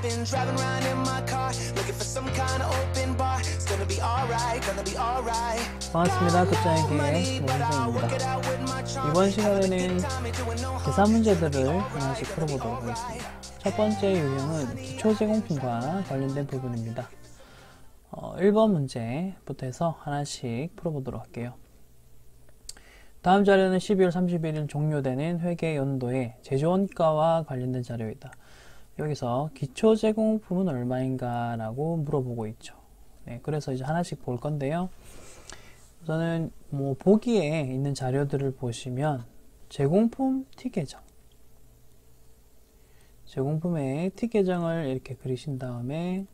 driving around in my car, looking for some kind of open bar. It's gonna be alright, gonna be alright. 반갑습니다. 급장에게 노선생입니다. 이번 시간에는 계산 문제들을 하나씩 풀어보도록 하겠습니다. 첫 번째 유형은 기초제공품과 관련된 부분입니다. 1번 문제부터 해서 하나씩 풀어보도록 할게요. 다음 자료는 12월 31일 종료되는 회계 연도에 제조원가와 관련된 자료이다. 여기서 기초제공품은 얼마인가 라고 물어보고 있죠. 네, 그래서 이제 하나씩 볼 건데요. 우선은 보기에 있는 자료들을 보시면 제공품 T계정, 제공품의 T계정을 이렇게 그리신 다음에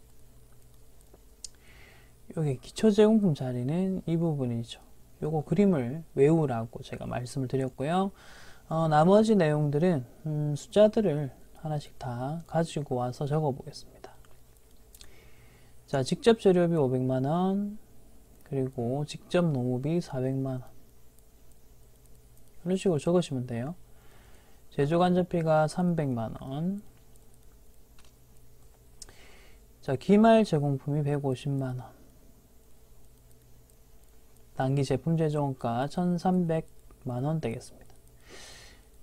여기 기초제공품 자리는 이 부분이죠. 요거 그림을 외우라고 제가 말씀을 드렸고요. 나머지 내용들은 숫자들을 하나씩 다 가지고 와서 적어 보겠습니다. 자, 직접 재료비 500만원, 그리고 직접 노무비 400만원. 이런 식으로 적으시면 돼요. 제조간접비가 300만원. 자, 기말 제공품이 150만원. 단기 제품 제조원가 1300만원 되겠습니다.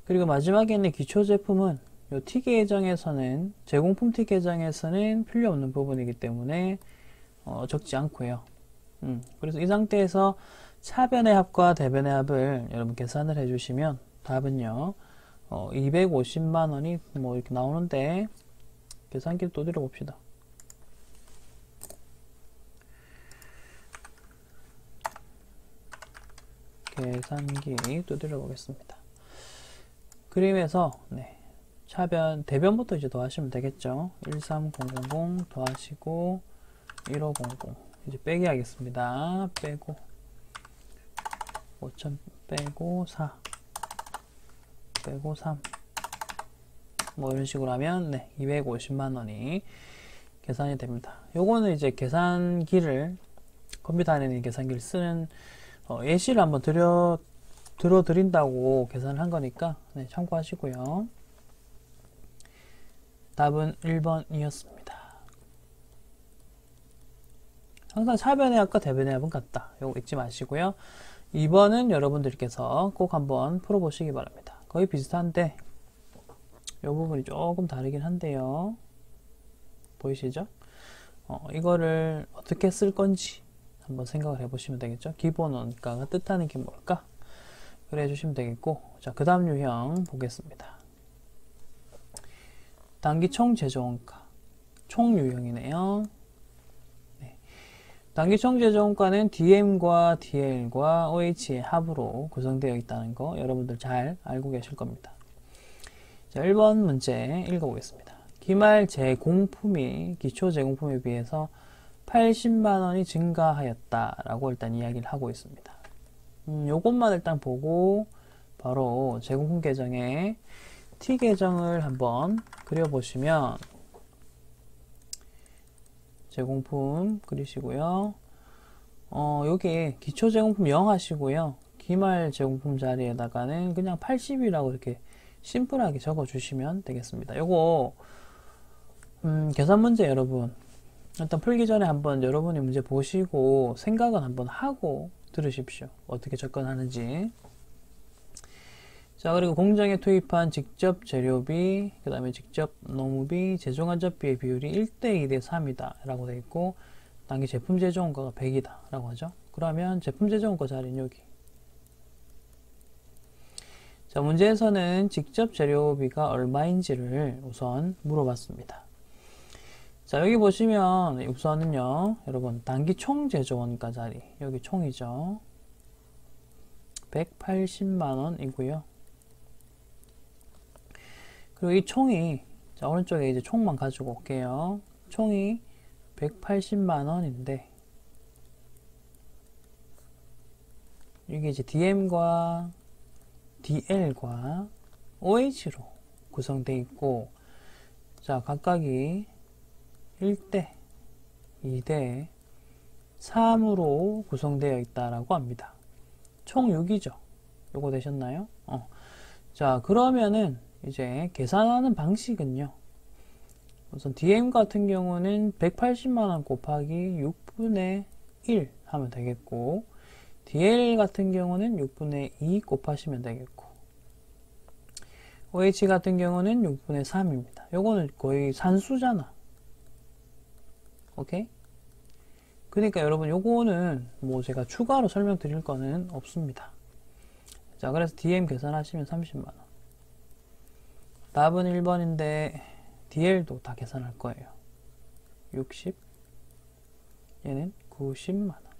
그리고 마지막에 있는 기초 제품은 요 T 계정에서는, 제공품 T 계정에서는 필요 없는 부분이기 때문에 적지 않고요. 그래서 이 상태에서 차변의 합과 대변의 합을 여러분 계산을 해주시면 답은요 250만원이 이렇게 나오는데, 계산기를 또 들어봅시다. 계산기 두드려 보겠습니다. 그림에서 차변, 대변부터 이제 더하시면 되겠죠. 13000 더하시고 1500 이제 빼기 하겠습니다. 빼고 5000 빼고 4 빼고 3 이런 식으로 하면 250만원이 계산이 됩니다. 요거는 이제 계산기를, 컴퓨터 안에 있는 계산기를 쓰는 예시를 한번 들어드린다고 계산을 한 거니까 참고하시고요. 답은 1번이었습니다. 항상 차변의 합과 대변의 합은 같다. 이거 잊지 마시고요. 2번은 여러분들께서 꼭 한번 풀어보시기 바랍니다. 거의 비슷한데 이 부분이 조금 다르긴 한데요. 보이시죠? 이거를 어떻게 쓸 건지 한번 생각을 해보시면 되겠죠. 기본 원가가 뜻하는 게 뭘까? 그래 주시면 되겠고, 자, 그 다음 유형 보겠습니다. 단기 총 제조원가, 총 유형이네요. 단기 총 제조원가는 DM과 DL과 OH의 합으로 구성되어 있다는 거 여러분들 잘 알고 계실 겁니다. 자, 1번 문제 읽어보겠습니다. 기말 제공품이 기초 제공품에 비해서 80만원이 증가하였다 라고 일단 이야기를 하고 있습니다. 요것만 일단 보고 바로 제공품 계정에 T 계정을 한번 그려보시면, 제공품 그리시고요. 여기 기초 제공품 0 하시고요. 기말 제공품 자리에다가는 그냥 80이라고 이렇게 심플하게 적어 주시면 되겠습니다. 요거 계산 문제 여러분 일단 풀기 전에 한번 여러분이 문제 보시고 생각은 한번 하고 들으십시오. 어떻게 접근하는지. 자, 그리고 공정에 투입한 직접 재료비, 그 다음에 직접 노무비, 제조간접비의 비율이 1대 2대 3이다 라고 되어 있고, 단기 제품 제조원가가 100이다 라고 하죠. 그러면 제품 제조원가 자리는 여기. 자, 문제에서는 직접 재료비가 얼마인지를 우선 물어봤습니다. 자, 여기 보시면 우선은요 여러분 단기 총 제조원가 자리, 여기 총이죠. 180만원이고요 그리고 이 총이, 자, 오른쪽에 이제 총만 가지고 올게요. 총이 180만원인데 이게 이제 DM과 DL과 OH로 구성되어 있고, 자, 각각이 1대 2대 3으로 구성되어 있다라고 합니다. 총 6이죠. 요거 되셨나요? 자, 그러면은 이제 계산하는 방식은요. 우선 DM 같은 경우는 180만원 곱하기 6분의 1 하면 되겠고, DL 같은 경우는 6분의 2 곱하시면 되겠고, OH 같은 경우는 6분의 3입니다. 요거는 거의 산수잖아. 오케이? 그러니까 여러분 요거는 뭐 제가 추가로 설명드릴 거는 없습니다. 자, 그래서 DM 계산하시면 30만원. 답은 1번인데 DL도 다 계산할 거예요. 60, 얘는 90만원.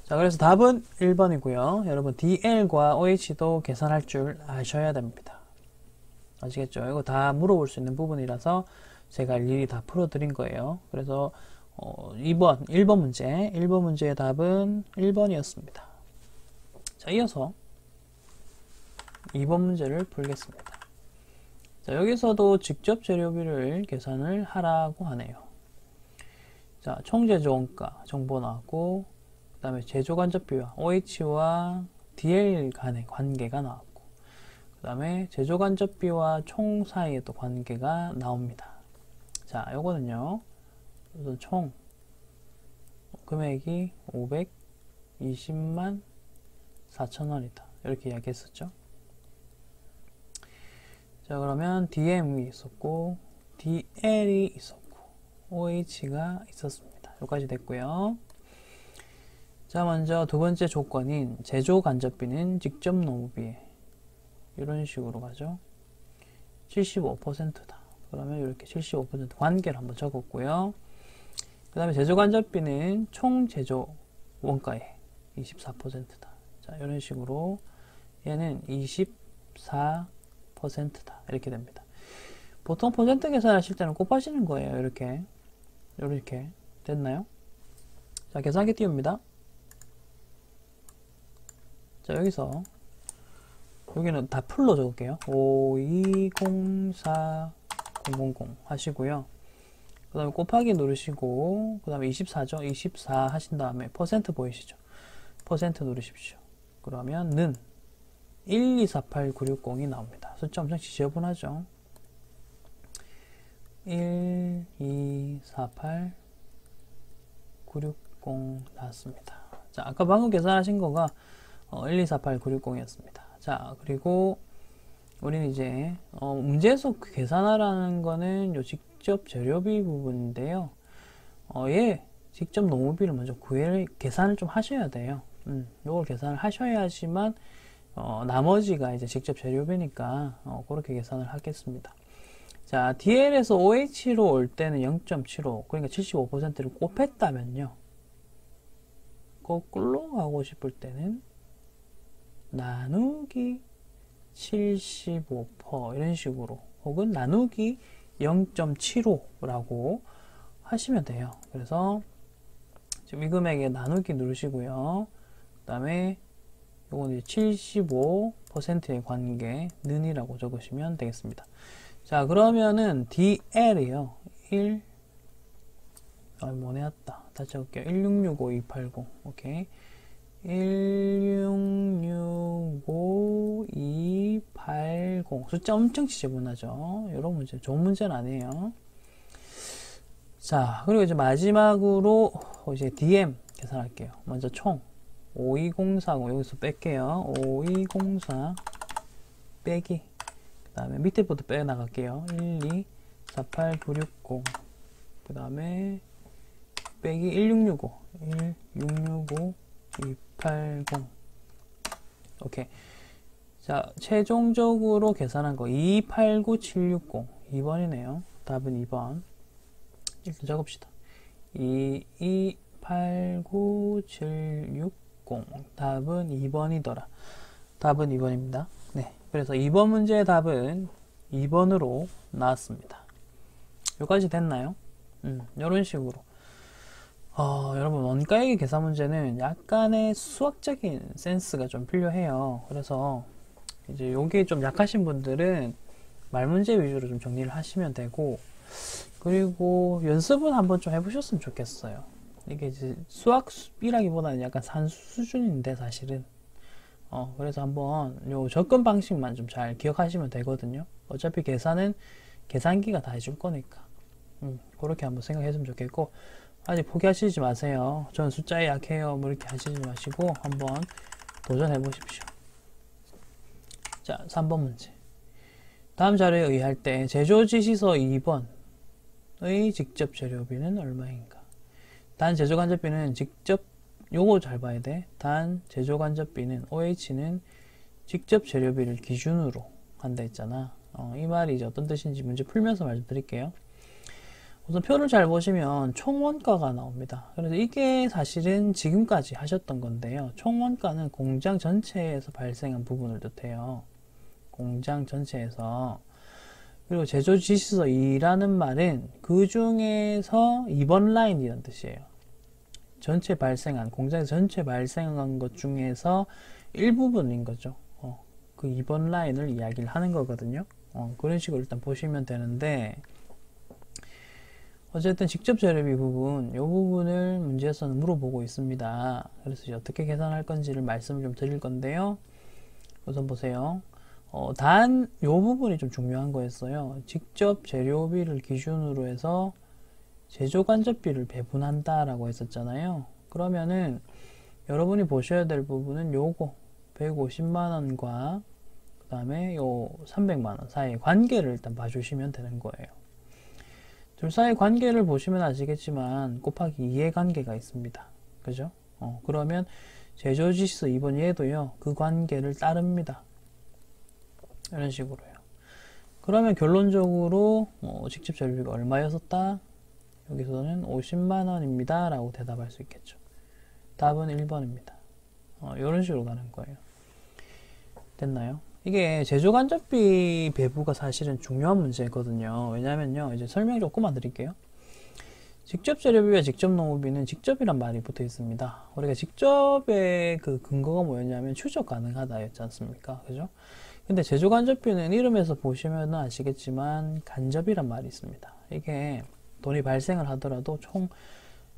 자, 그래서 답은 1번이고요. 여러분 DL과 OH도 계산할 줄 아셔야 됩니다. 아시겠죠? 이거 다 물어볼 수 있는 부분이라서 제가 일일이 다 풀어드린 거예요. 그래서 1번 문제의 답은 1번이었습니다. 자, 이어서 2번 문제를 풀겠습니다. 자, 여기서도 직접 재료비를 계산을 하라고 하네요. 자, 총제조원가 정보 나왔고, 그 다음에 제조간접비와 OH와 DL 간의 관계가 나왔고, 그 다음에 제조간접비와 총 사이의 또 관계가 나옵니다. 자, 요거는요, 우선 총 금액이 520만 4천원이다. 이렇게 이야기했었죠. 자, 그러면 DM이 있었고, DL이 있었고, OH가 있었습니다. 여기까지 됐고요. 자, 먼저 두 번째 조건인 제조 간접비는 직접 노무비에 이런 식으로 가죠. 75%다. 그러면 이렇게 75% 관계를 한번 적었고요. 그 다음에 제조 간접비는 총 제조 원가의 24%다. 자, 이런 식으로 얘는 24%다. 이렇게 됩니다. 보통 퍼센트 계산하실 때는 곱하시는 거예요. 이렇게 됐나요? 자, 계산기 띄웁니다. 자, 여기서 여기는 다 풀로 적을게요. 5204000 하시고요. 그 다음에 곱하기 누르시고, 그 다음에 24죠? 24 하신 다음에 퍼센트 보이시죠? 퍼센트 누르십시오. 그러면 는 1248960이 나옵니다. 숫자 엄청 지저분하죠? 1248960 나왔습니다. 자, 아까 방금 계산하신 거가 1248960이었습니다. 자, 그리고 우리는 이제 문제에서 계산하라는 거는 요 직접 재료비 부분인데요. 얘 직접 노무비를 먼저 계산을 좀 하셔야 돼요. 요걸 계산을 하셔야지만 나머지가 이제 직접 재료비니까 그렇게 계산을 하겠습니다. 자, DL에서 OH로 올 때는 0.75, 그러니까 75%를 곱했다면요. 거꾸로 가고 싶을 때는 나누기 75% 이런 식으로, 혹은 나누기 0.75라고 하시면 돼요. 그래서 지금 이 금액에 나누기 누르시고요. 그 다음에 요거는 75%의 관계 는이라고 적으시면 되겠습니다. 자, 그러면은 DL이요. 1, 다시 적을게요. 1665280. 오케이. 1665280. 숫자 엄청 지저분하죠. 이런 문제, 좋은 문제는 아니에요. 자, 그리고 이제 마지막으로 이제 DM 계산할게요. 먼저 총 52040 여기서 뺄게요. 5204 빼기, 그 다음에 밑에부터 빼나갈게요. 1248960, 그 다음에 빼기 1665 오케이. 자, 최종적으로 계산한 거 289760 2번이네요. 답은 2번. 일단 적읍시다. 289760 답은 2번이더라. 답은 2번입니다. 네, 그래서 2번 문제의 답은 2번으로 나왔습니다. 여기까지 됐나요? 이런 식으로 여러분 원가액의 계산 문제는 약간의 수학적인 센스가 좀 필요해요. 그래서 이제 요게 좀 약하신 분들은 말 문제 위주로 좀 정리를 하시면 되고, 그리고 연습은 한번 좀 해보셨으면 좋겠어요. 이게 이제 수학이라기보다는 약간 산수 수준인데 사실은 그래서 한번 요 접근 방식만 좀 잘 기억하시면 되거든요. 어차피 계산은 계산기가 다 해줄 거니까. 그렇게 한번 생각했으면 좋겠고, 아직 포기하시지 마세요. 전 숫자에 약해요. 뭐 이렇게 하시지 마시고 한번 도전해 보십시오. 자, 3번 문제. 다음 자료에 의할 때 제조지시서 2번의 직접 재료비는 얼마인가? 단 제조간접비는 직접, 요거 잘 봐야 돼. 단 제조간접비는 OH는 직접 재료비를 기준으로 한다 했잖아. 이 말이 이제 어떤 뜻인지 문제 풀면서 말씀드릴게요. 우선 표를 잘 보시면 총원가가 나옵니다. 그래서 이게 사실은 지금까지 하셨던 건데요. 총원가는 공장 전체에서 발생한 부분을 뜻해요. 공장 전체에서. 그리고 제조지시서 2라는 말은 그 중에서 2번 라인이라는 뜻이에요. 전체 발생한, 공장에서 전체 발생한 것 중에서 일부분인 거죠. 그 2번 라인을 이야기를 하는 거거든요. 그런 식으로 일단 보시면 되는데, 어쨌든 직접 재료비 부분, 이 부분을 문제에서는 물어보고 있습니다. 그래서 이제 어떻게 계산할 건지를 말씀을 좀 드릴 건데요. 우선 보세요. 단, 이 부분이 좀 중요한 거였어요. 직접 재료비를 기준으로 해서 제조간접비를 배분한다라고 했었잖아요. 그러면은 여러분이 보셔야 될 부분은 요거 150만원과 그 다음에 요 300만원 사이의 관계를 일단 봐주시면 되는 거예요. 둘 사이의 관계를 보시면 아시겠지만 곱하기 2의 관계가 있습니다. 그죠? 그러면 제조지수 2번 얘도요, 그 관계를 따릅니다. 이런 식으로요. 그러면 결론적으로 직접 재료비가 얼마였었다? 여기서는 50만원입니다 라고 대답할 수 있겠죠. 답은 1번입니다. 이런 식으로 가는 거예요. 됐나요? 이게 제조간접비 배부가 사실은 중요한 문제거든요. 왜냐면요, 이제 설명 조금만 드릴게요. 직접 재료비와 직접 농업비는 직접이란 말이 붙어 있습니다. 우리가 직접의 그 근거가 뭐였냐면 추적 가능하다였지 않습니까? 그죠? 근데 제조간접비는 이름에서 보시면 아시겠지만 간접이란 말이 있습니다. 이게 돈이 발생을 하더라도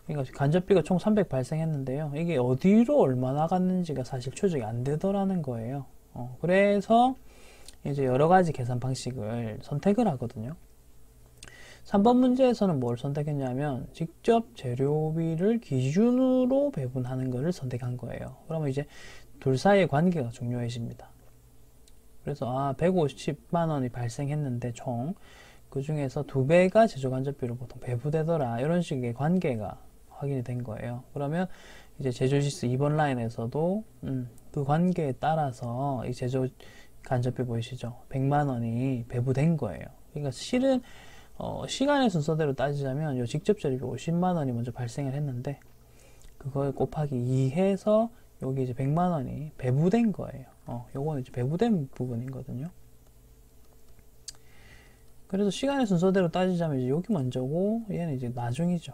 그러니까 간접비가 총 300 발생했는데요. 이게 어디로 얼마나 갔는지가 사실 추적이 안 되더라는 거예요. 그래서 이제 여러 가지 계산 방식을 선택을 하거든요. 3번 문제에서는 뭘 선택했냐면 직접 재료비를 기준으로 배분하는 것을 선택한 거예요. 그러면 이제 둘 사이의 관계가 중요해집니다. 그래서 150만원이 발생했는데 총 그 중에서 2배가 제조간접비로 보통 배부되더라, 이런 식의 관계가 확인이 된 거예요. 그러면 이제 제조지수 2번 라인에서도 그 관계에 따라서 이 제조간접비 보이시죠? 100만원이 배부된 거예요. 그러니까 실은 시간의 순서대로 따지자면 이 직접 재료비 50만원이 먼저 발생을 했는데 그걸 곱하기 2 해서 여기 이제 100만원이 배부된 거예요. 요거는 이제 배부된 부분이거든요. 그래서 시간의 순서대로 따지자면 이제 여기 먼저고 얘는 이제 나중이죠.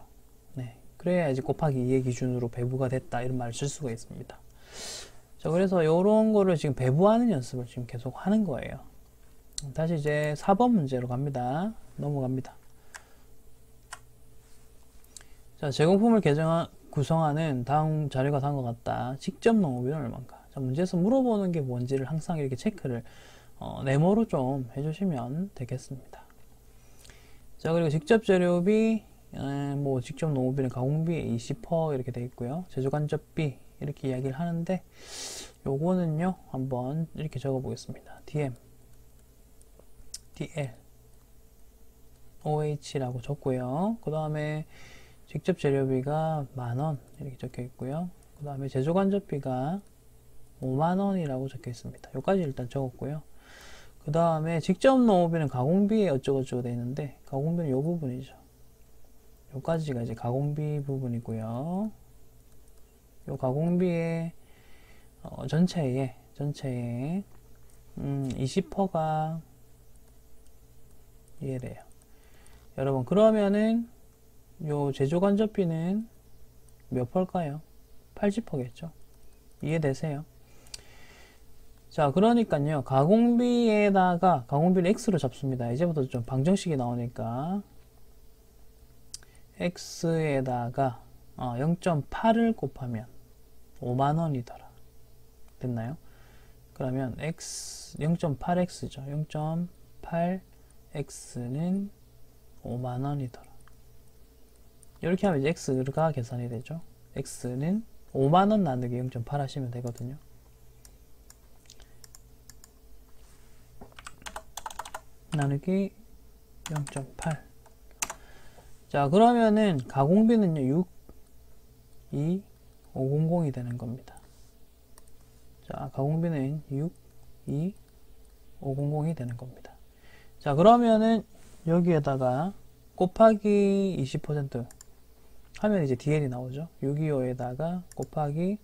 네. 그래야 이제 곱하기 2의 기준으로 배부가 됐다, 이런 말을 쓸 수가 있습니다. 자, 그래서 요런 거를 지금 배부하는 연습을 지금 계속 하는 거예요. 다시 이제 4번 문제로 갑니다. 넘어갑니다. 자, 제공품을 구성하는 다음 자료가 다음과 같다. 직접 농업비는 얼마인가? 자, 문제에서 물어보는 게 뭔지를 항상 이렇게 체크를 네모로 좀 해주시면 되겠습니다. 자, 그리고 직접 재료비, 뭐 직접 농업비는 가공비의 20% 이렇게 되어 있고요. 제조간접비 이렇게 이야기를 하는데 요거는요 한번 이렇게 적어 보겠습니다. DM, DL, OH라고 적고요. 그 다음에 직접 재료비가 10,000원 이렇게 적혀 있고요. 그 다음에 제조간접비가 50,000원이라고 적혀 있습니다. 여기까지 일단 적었고요. 그 다음에 직접 농업비는 가공비에 어쩌고저쩌고 되어 있는데 가공비는 이 부분이죠. 여기까지가 이제 가공비 부분이고요. 요 가공비의 전체에 20%가 이해돼요. 여러분, 그러면은 요 제조간접비는 몇 %일까요? 80%겠죠. 이해되세요? 자, 그러니까요, 가공비를 X로 잡습니다. 이제부터 좀 방정식이 나오니까 X에다가 0.8을 곱하면 50,000원이더라. 됐나요? 그러면 X 0.8X죠. 0.8 x는 5만원이더라. 이렇게 하면 이제 x가 계산이 되죠. x는 5만원 나누기 0.8 하시면 되거든요. 나누기 0.8. 자, 그러면은 가공비는요 6, 2, 500이 되는 겁니다. 자, 가공비는 6, 2, 500이 되는 겁니다. 자, 그러면은 여기에다가 곱하기 20% 하면 이제 DL이 나오죠. 625에다가 곱하기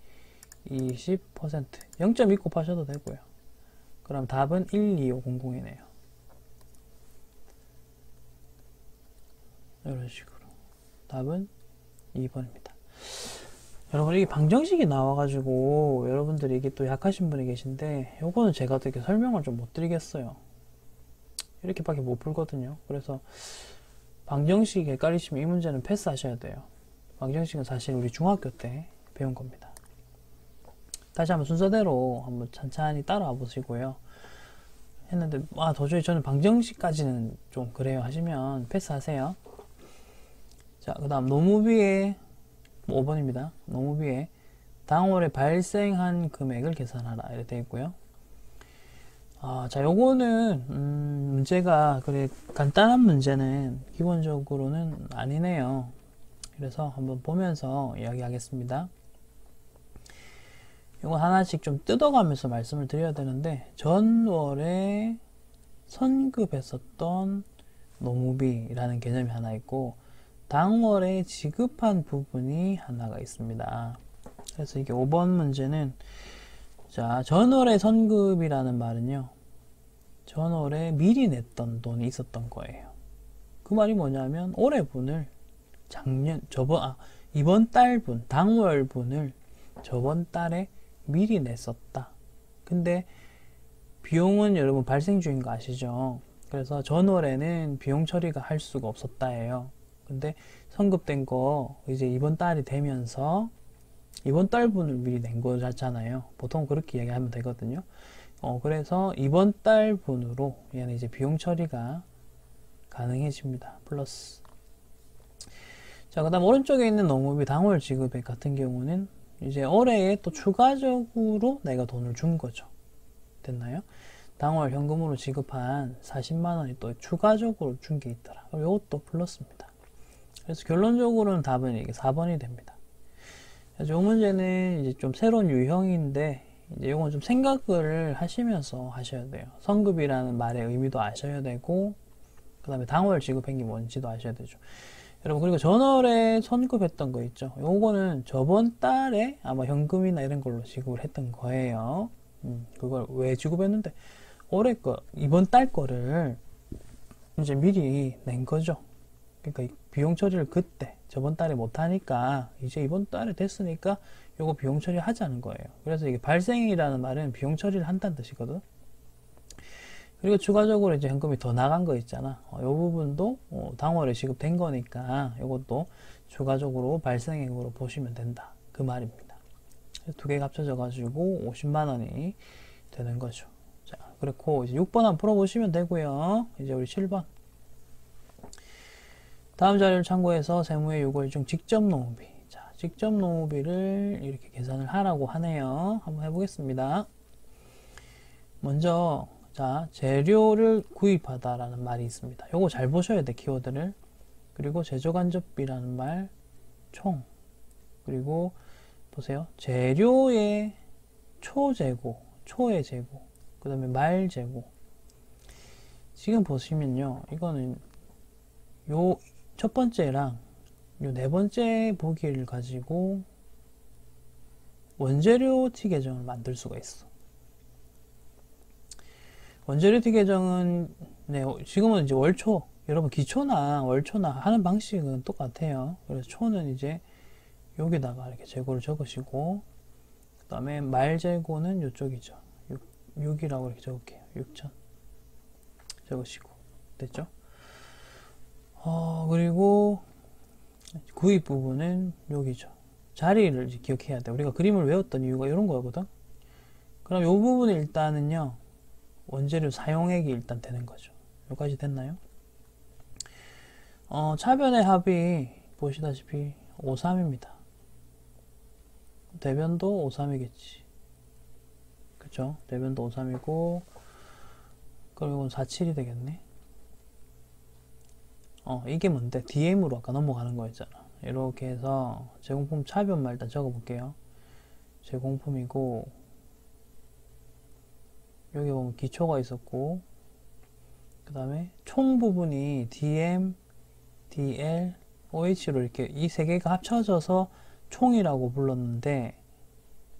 20% 0.2 곱하셔도 되고요. 그럼 답은 12500이네요. 이런 식으로 답은 2번입니다. 여러분, 이게 방정식이 나와가지고 여러분들이 이게 또 약하신 분이 계신데 요거는 제가 어떻게 설명을 좀 못 드리겠어요. 이렇게밖에 못 풀거든요. 그래서 방정식 헷갈리시면 이 문제는 패스하셔야 돼요. 방정식은 사실 우리 중학교 때 배운 겁니다. 다시 한번 순서대로 한번 천천히 따라와 보시고요. 했는데 도저히 저는 방정식까지는 좀 그래요 하시면 패스하세요. 자, 그 다음 노무비의 5번입니다. 노무비의 당월에 발생한 금액을 계산하라 이렇게 되어 있고요. 자, 요거는 문제가 그래 간단한 문제는 기본적으로는 아니네요. 그래서 한번 보면서 이야기하겠습니다. 요건 하나씩 좀 뜯어가면서 말씀을 드려야 되는데, 전월에 선급했었던 노무비라는 개념이 하나 있고 당월에 지급한 부분이 하나가 있습니다. 그래서 이게 5번 문제는, 자, 전월에 선급이라는 말은요, 전월에 미리 냈던 돈이 있었던 거예요. 그 말이 뭐냐면 올해 분을 이번 달 분, 당월 분을 저번 달에 미리 냈었다. 근데 비용은 여러분 발생 중인 거 아시죠? 그래서 전월에는 비용 처리가 할 수가 없었다예요. 근데 선급된 거 이제 이번 달이 되면서 이번 달 분을 미리 낸 거잖아요. 보통 그렇게 이야기하면 되거든요. 그래서 이번 달 분으로 얘는 이제 비용 처리가 가능해집니다. 플러스. 자, 그 다음 오른쪽에 있는 농업이 당월 지급액 같은 경우는 이제 올해에 또 추가적으로 내가 돈을 준 거죠. 됐나요? 당월 현금으로 지급한 40만원이 또 추가적으로 준 게 있더라. 그럼 이것도 플러스입니다. 그래서 결론적으로는 답은 이게 4번이 됩니다. 그래서 이 문제는 이제 좀 새로운 유형인데, 이제 이건 좀 생각을 하시면서 하셔야 돼요. 선급이라는 말의 의미도 아셔야 되고, 그 다음에 당월 지급한 게 뭔지도 아셔야 되죠. 여러분, 그리고 전월에 선급했던 거 있죠. 요거는 저번 달에 아마 현금이나 이런 걸로 지급을 했던 거예요. 그걸 왜 지급했는데, 올해 이번 달 거를 이제 미리 낸 거죠. 그러니까 비용 처리를 그때, 저번 달에 못하니까, 이제 이번 달에 됐으니까 요거 비용 처리 하자는 거예요. 그래서 이게 발생이라는 말은 비용 처리를 한다는 뜻이거든. 그리고 추가적으로 이제 현금이 더 나간 거 있잖아. 요 부분도 당월에 지급된 거니까 요것도 추가적으로 발생액으로 보시면 된다. 그 말입니다. 두 개가 합쳐져 가지고 50만원이 되는 거죠. 자, 그렇고 이제 6번 한번 풀어보시면 되고요. 이제 우리 7번. 다음 자료를 참고해서 세무의 요구일 중 직접 노무비. 자, 직접 노무비를 이렇게 계산을 하라고 하네요. 한번 해보겠습니다. 먼저, 자, 재료를 구입하다 라는 말이 있습니다. 요거 잘 보셔야 돼, 키워드를. 그리고 제조간접비라는 말, 총. 그리고 보세요. 재료의 초재고, 초의 재고, 그 다음에 말재고. 지금 보시면요, 이거는 요 첫 번째랑 요 네 번째 보기를 가지고 원재료 티 계정을 만들 수가 있어. 원재료 티 계정은 지금은 이제 월초, 여러분 기초나 월초나 하는 방식은 똑같아요. 그래서 초는 이제 여기다가 이렇게 재고를 적으시고, 그 다음에 말 재고는 이쪽이죠. 6이라고 이렇게 적을게요. 6천 적으시고, 됐죠? 그리고 구입 부분은 여기죠. 자리를 이제 기억해야 돼. 우리가 그림을 외웠던 이유가 이런 거거든. 그럼 이 부분이 일단은요, 원재료 사용액이 일단 되는 거죠. 여기까지 됐나요? 차변의 합이 보시다시피 5, 3입니다. 대변도 5, 3이겠지. 그쵸? 대변도 5, 3이고, 그럼 이건 4, 7이 되겠네. 이게 뭔데? DM으로 아까 넘어가는 거였잖아. 이렇게 해서 제공품 차변만 일단 적어 볼게요. 제공품이고, 여기 보면 기초가 있었고, 그 다음에 총 부분이 DM, DL, OH로 이렇게 이 세 개가 합쳐져서 총이라고 불렀는데,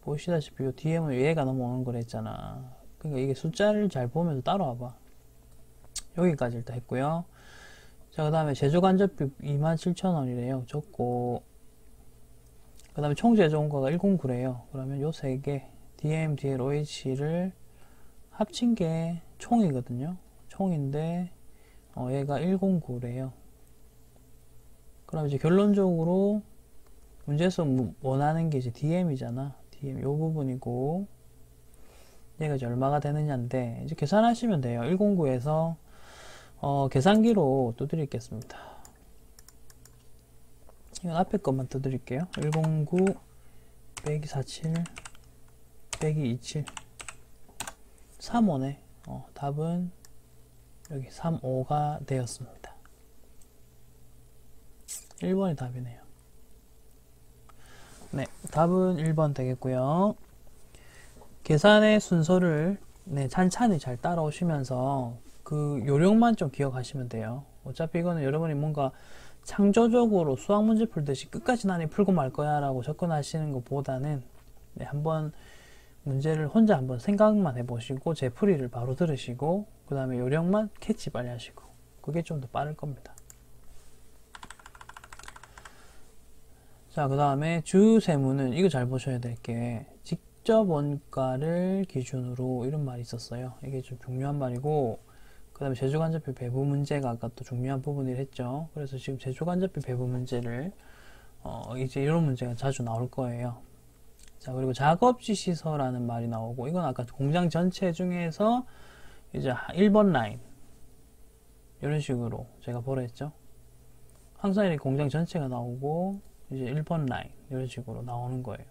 보시다시피 이 DM은 얘가 넘어오는 거랬잖아. 그러니까 이게 숫자를 잘 보면서 따라와봐. 여기까지 일단 했고요. 자, 그 다음에 제조간접비 27,000원이래요. 적고, 그 다음에 총 제조원가가 109래요. 그러면 요 세 개, DM, DL, OH를 합친 게 총이거든요. 총인데, 얘가 109래요. 그럼 이제 결론적으로 문제에서 원하는 게 이제 DM이잖아. DM 요 부분이고, 얘가 이제 얼마가 되느냐인데, 이제 계산하시면 돼요. 109에서 계산기로 두드리겠습니다. 이건 앞에 것만 두드릴게요. 109 빼기 47 빼기 27 35네. 답은 여기 35가 되었습니다. 1번이 답이네요. 네, 답은 1번 되겠고요. 계산의 순서를 찬찬히 잘 따라오시면서 그 요령만 좀 기억하시면 돼요. 어차피 이거는 여러분이 뭔가 창조적으로 수학 문제 풀듯이 끝까지 나니 풀고 말 거야 라고 접근하시는 것보다는 한번 문제를 혼자 한번 생각만 해보시고 제 풀이를 바로 들으시고 그 다음에 요령만 캐치 빨리 하시고 그게 좀 더 빠를 겁니다. 자, 그 다음에 주세무는 이거 잘 보셔야 될 게 직접 원가를 기준으로 이런 말이 있었어요. 이게 좀 중요한 말이고 그 다음에 제조간접비 배분 문제가 아까 또 중요한 부분을 했죠. 그래서 지금 제조간접비 배분 문제를 이제 이런 문제가 자주 나올 거예요. 자, 그리고 작업지시서라는 말이 나오고 이건 아까 공장 전체 중에서 이제 1번 라인 이런 식으로 제가 보라 했죠. 항상 이렇게 공장 전체가 나오고 이제 1번 라인 이런 식으로 나오는 거예요.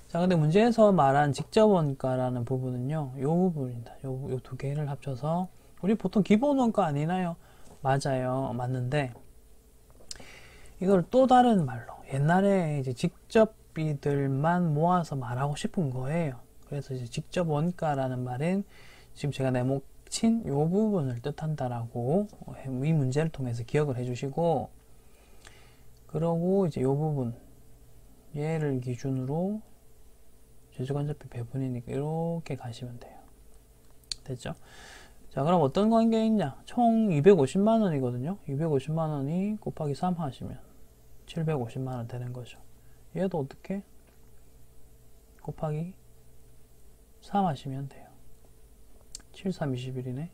자, 근데 문제에서 말한 직접 원가라는 부분은요, 요 부분입니다. 요 두 개를 합쳐서 우리 보통 기본 원가 아니나요? 맞아요. 맞는데 이걸 또 다른 말로 옛날에 이제 직접비들만 모아서 말하고 싶은 거예요. 그래서 이제 직접 원가라는 말은 지금 제가 내목친 요 부분을 뜻한다라고 이 문제를 통해서 기억을 해주시고 그러고 이제 요 부분 얘를 기준으로 제조간접비 배분이니까 이렇게 가시면 돼요. 됐죠? 자, 그럼 어떤 관계가 있냐? 총 250만원이거든요. 250만원이 곱하기 3 하시면 750만원 되는 거죠. 얘도 어떻게? 곱하기 3 하시면 돼요. 7, 3, 21이네.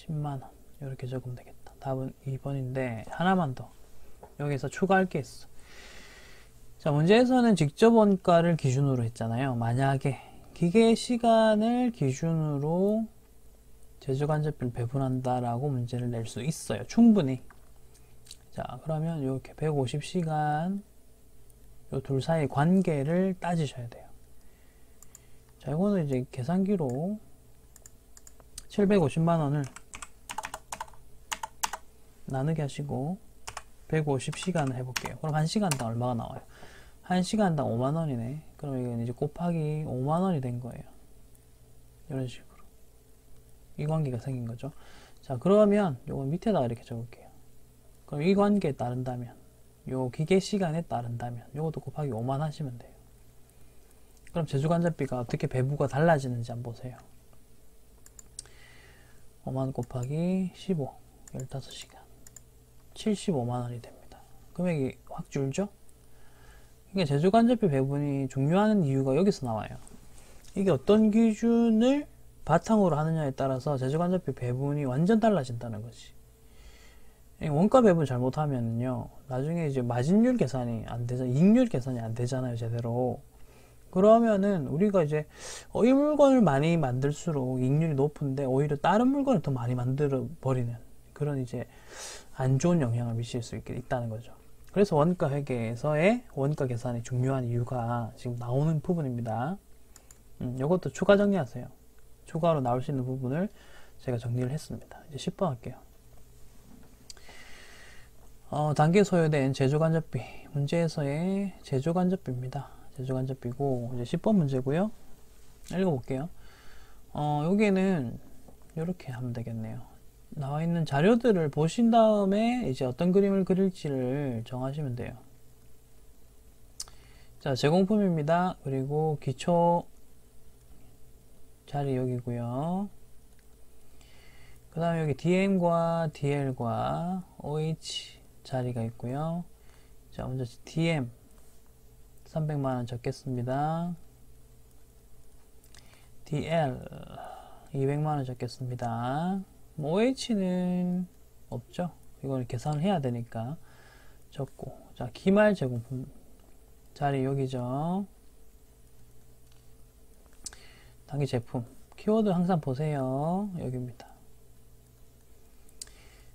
210만원. 이렇게 적으면 되겠다. 답은 2번인데, 하나만 더. 여기서 추가할 게 있어. 자, 문제에서는 직접 원가를 기준으로 했잖아요. 만약에 기계 시간을 기준으로 제조간접비를 배분한다라고 문제를 낼 수 있어요. 충분히. 자, 그러면 이렇게 150시간 요 둘 사이 관계를 따지셔야 돼요. 자, 이거는 이제 계산기로 750만원을 나누게 하시고 150시간을 해볼게요. 그럼 1시간당 얼마가 나와요? 1시간당 5만원이네. 그럼 이건 이제 곱하기 5만원이 된 거예요. 이런 식으로. 이 관계가 생긴 거죠. 자, 그러면 요건 밑에다가 이렇게 적을게요. 그럼 이 관계에 따른다면, 요 기계 시간에 따른다면, 요것도 곱하기 5만 하시면 돼요. 그럼 제조간접비가 어떻게 배부가 달라지는지 한번 보세요. 5만 곱하기 15, 15시간. 75만원이 됩니다. 금액이 확 줄죠? 이게 제조간접비 배분이 중요한 이유가 여기서 나와요. 이게 어떤 기준을 바탕으로 하느냐에 따라서 제조간접비 배분이 완전 달라진다는 거지. 원가 배분 잘못하면요, 나중에 이제 마진율 계산이 안 되잖아요. 이익률 계산이 안 되잖아요, 제대로. 그러면은 우리가 이제 이 물건을 많이 만들수록 이익률이 높은데 오히려 다른 물건을 더 많이 만들어 버리는 그런 이제 안 좋은 영향을 미칠 수 있다는 거죠. 그래서 원가 회계에서의 원가 계산이 중요한 이유가 지금 나오는 부분입니다. 이것도 추가 정리하세요. 추가로 나올 수 있는 부분을 제가 정리를 했습니다. 이제 10번 할게요. 단기 소요된 제조간접비 문제에서의 제조간접비입니다. 제조간접비고 이제 10번 문제고요. 읽어볼게요. 여기에는 이렇게 하면 되겠네요. 나와 있는 자료들을 보신 다음에 이제 어떤 그림을 그릴지를 정하시면 돼요. 자, 제공품입니다. 그리고 기초 자리 여기고요. 그 다음에 여기 DM과 DL과 OH 자리가 있고요. 자, 먼저 DM 300만원 적겠습니다. DL 200만원 적겠습니다. OH는 없죠. 이걸 계산을 해야 되니까 적고. 자, 기말 제공품 자리 여기죠. 단기 제품 키워드 항상 보세요. 여기입니다.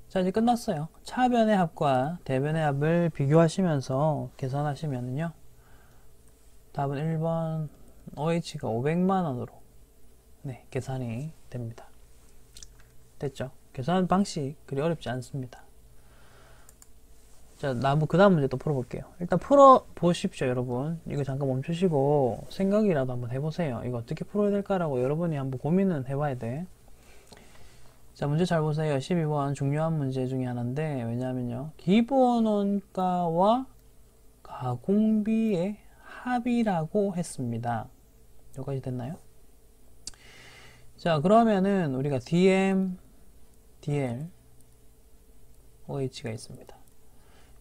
자, 이제 끝났어요. 차변의 합과 대변의 합을 비교하시면서 계산하시면요. 답은 1번 OH가 500만원으로 네, 계산이 됩니다. 됐죠? 계산 방식 그리 어렵지 않습니다. 자, 그 다음 문제 또 풀어볼게요. 일단 풀어보십시오, 여러분. 이거 잠깐 멈추시고 생각이라도 한번 해보세요. 이거 어떻게 풀어야 될까라고 여러분이 한번 고민은 해봐야 돼. 자, 문제 잘 보세요. 12번 중요한 문제 중에 하나인데, 왜냐하면요, 기본원가와 가공비의 합이라고 했습니다. 여기까지 됐나요? 자, 그러면은 우리가 DM, DL, OH가 있습니다.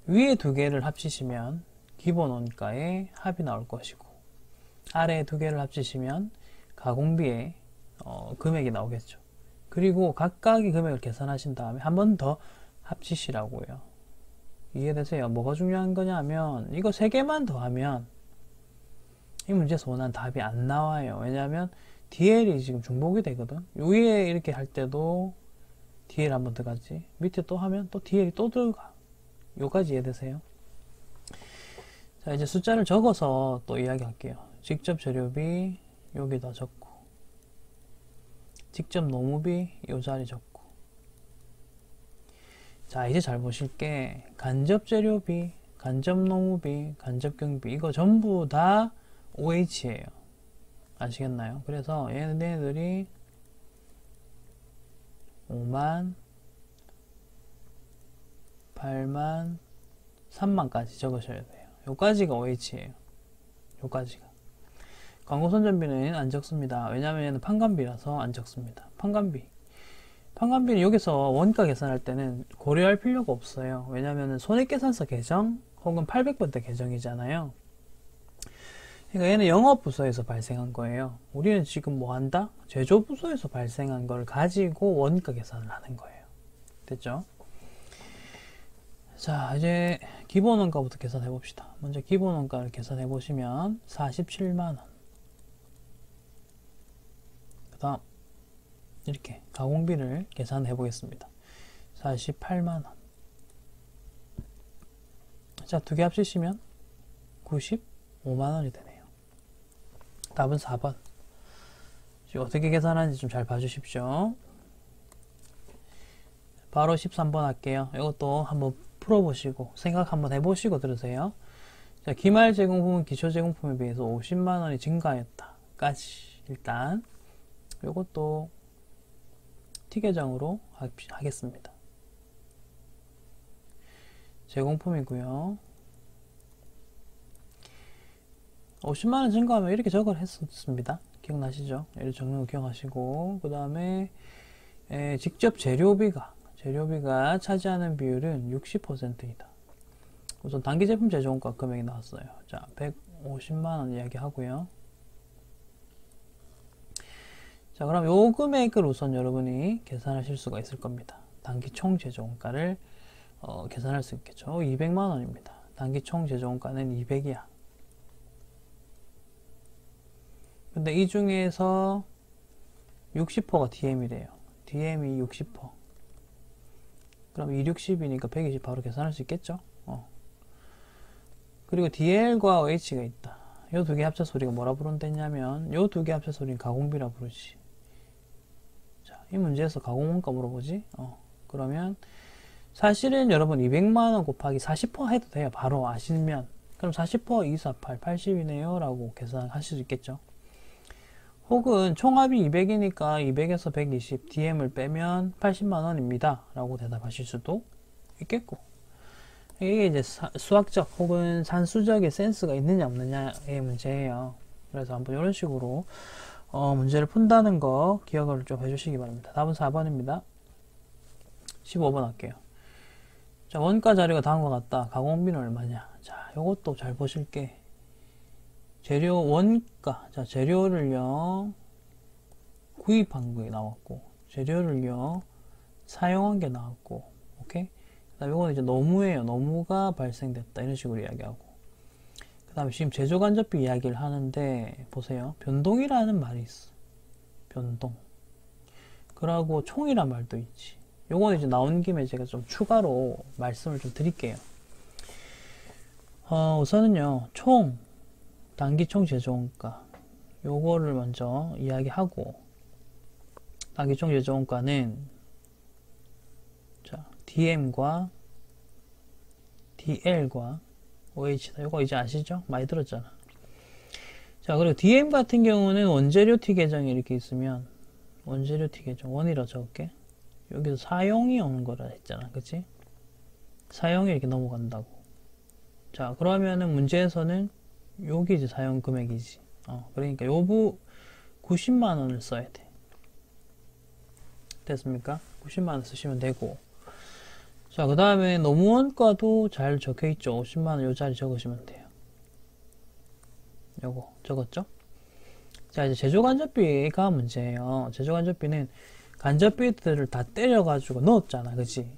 위에 두 개를 합치시면 기본 원가의 합이 나올 것이고, 아래 두 개를 합치시면 가공비의 금액이 나오겠죠. 그리고 각각의 금액을 계산하신 다음에 한 번 더 합치시라고요. 이해되세요? 뭐가 중요한 거냐 하면 이거 세 개만 더하면 이 문제에서 원하는 답이 안 나와요. 왜냐하면 DL이 지금 중복이 되거든. 위에 이렇게 할 때도 DL 한 번 들어가지, 밑에 또 하면 또 DL이 또 들어가. 요까지 이해되세요? 자, 이제 숫자를 적어서 또 이야기할게요. 직접 재료비 여기다 적고, 직접 노무비 요 자리 적고. 자, 이제 잘 보실게. 간접 재료비, 간접 노무비, 간접 경비 이거 전부 다 OH예요. 아시겠나요? 그래서 얘네들이 5만, 8만, 3만까지 적으셔야 돼요. 요까지가 OH예요. 요까지가. 광고 선전비는 안 적습니다. 왜냐하면 얘는 판관비라서 안 적습니다. 판관비는 여기서 원가 계산할 때는 고려할 필요가 없어요. 왜냐하면 손익계산서 계정 혹은 800번대 계정이잖아요. 그러니까 얘는 영업부서에서 발생한 거예요. 우리는 지금 뭐 한다? 제조부서에서 발생한 걸 가지고 원가 계산을 하는 거예요. 됐죠? 자, 이제 기본원가부터 계산해 봅시다. 먼저 기본원가를 계산해 보시면 47만원. 그 다음 이렇게 가공비를 계산해 보겠습니다. 48만원. 자, 두 개 합치시면 95만원이 되네요. 답은 4번. 어떻게 계산하는지 좀 잘 봐주십시오. 바로 13번 할게요. 이것도 한번 풀어보시고 생각 한번 해보시고 들으세요. 자, 기말 제공품은 기초 제공품에 비해서 50만원이 증가하였다까지 일단 이것도 T계정으로 하겠습니다. 제공품이고요. 50만원 증가하면 이렇게 적을 했었습니다. 기억나시죠? 이렇게 적는 거 기억하시고, 그 다음에 직접 재료비가 차지하는 비율은 60%이다. 우선 단기 제품 제조원가 금액이 나왔어요. 자, 150만원 이야기하고요. 자, 그럼 요 금액을 우선 여러분이 계산하실 수가 있을 겁니다. 단기 총 제조원가를 계산할 수 있겠죠. 200만원입니다. 단기 총 제조원가는 200이야. 근데 이 중에서 60%가 DM이래요. DM이 60%. 그럼 260이니까 120 바로 계산할 수 있겠죠? 그리고 DL과 OH가 있다. 요 두 개 합쳐서 우리가 뭐라 부른댔냐면, 요 두 개 합쳐서 우리는 가공비라 부르지. 자, 이 문제에서 가공원가 물어보지? 그러면, 사실은 여러분 200만원 곱하기 40% 해도 돼요. 바로 아시면. 그럼 40% 248, 80이네요. 라고 계산하실 수 있겠죠. 혹은 총합이 200이니까 200에서 120, DM을 빼면 80만원입니다. 라고 대답하실 수도 있겠고. 이게 이제 수학적 혹은 산수적인 센스가 있느냐 없느냐의 문제예요. 그래서 한번 이런 식으로 문제를 푼다는 거 기억을 좀 해주시기 바랍니다. 답은 4번입니다. 15번 할게요. 자, 원가 자료가 다음과 같다. 가공비는 얼마냐? 자, 요것도 잘 보실게. 재료 원가. 자, 재료를요 구입한 게 나왔고, 재료를요 사용한 게 나왔고, 오케이? 그 다음에 이거는 이제 노무예요. 노무가 발생됐다. 이런 식으로 이야기하고. 그 다음에 지금 제조간접비 이야기를 하는데, 보세요. 변동이라는 말이 있어. 변동. 그러고 총이란 말도 있지. 요거는 이제 나온 김에 제가 좀 추가로 말씀을 좀 드릴게요. 우선은요, 단기총 제조원가. 요거를 먼저 이야기하고, 단기총 제조원가는, 자, DM과 DL과 OH다. 요거 이제 아시죠? 많이 들었잖아. 자, 그리고 DM 같은 경우는 원재료 T 계정이 이렇게 있으면, 원재료 T 계정, 원이라 적을게. 여기서 사용이 오는 거라 했잖아. 그치? 사용이 이렇게 넘어간다고. 자, 그러면은 문제에서는 여기 이제 사용 금액이지. 그러니까 요부 90만원을 써야 돼. 됐습니까? 90만원 쓰시면 되고. 자, 그 다음에 노무원가도 잘 적혀 있죠. 50만원 요 자리 적으시면 돼요. 요거 적었죠? 자, 이제 제조간접비가 문제예요. 제조간접비는 간접비들을 다 때려가지고 넣었잖아. 그치?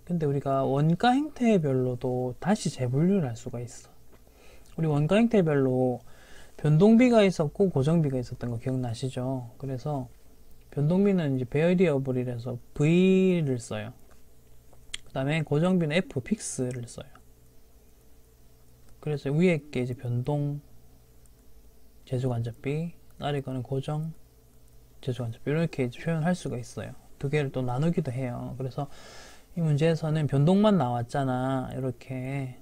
근데 우리가 원가 행태별로도 다시 재분류를 할 수가 있어. 우리 원가 행태별로 변동비가 있었고 고정비가 있었던 거 기억나시죠? 그래서 변동비는 이제 베어리어블이라서 V를 써요. 그 다음에 고정비는 F, 픽스를 써요. 그래서 위에 게 이제 변동 제조간접비, 아래 거는 고정 제조간접비, 이렇게 이제 표현할 수가 있어요. 두 개를 또 나누기도 해요. 그래서 이 문제에서는 변동만 나왔잖아. 이렇게.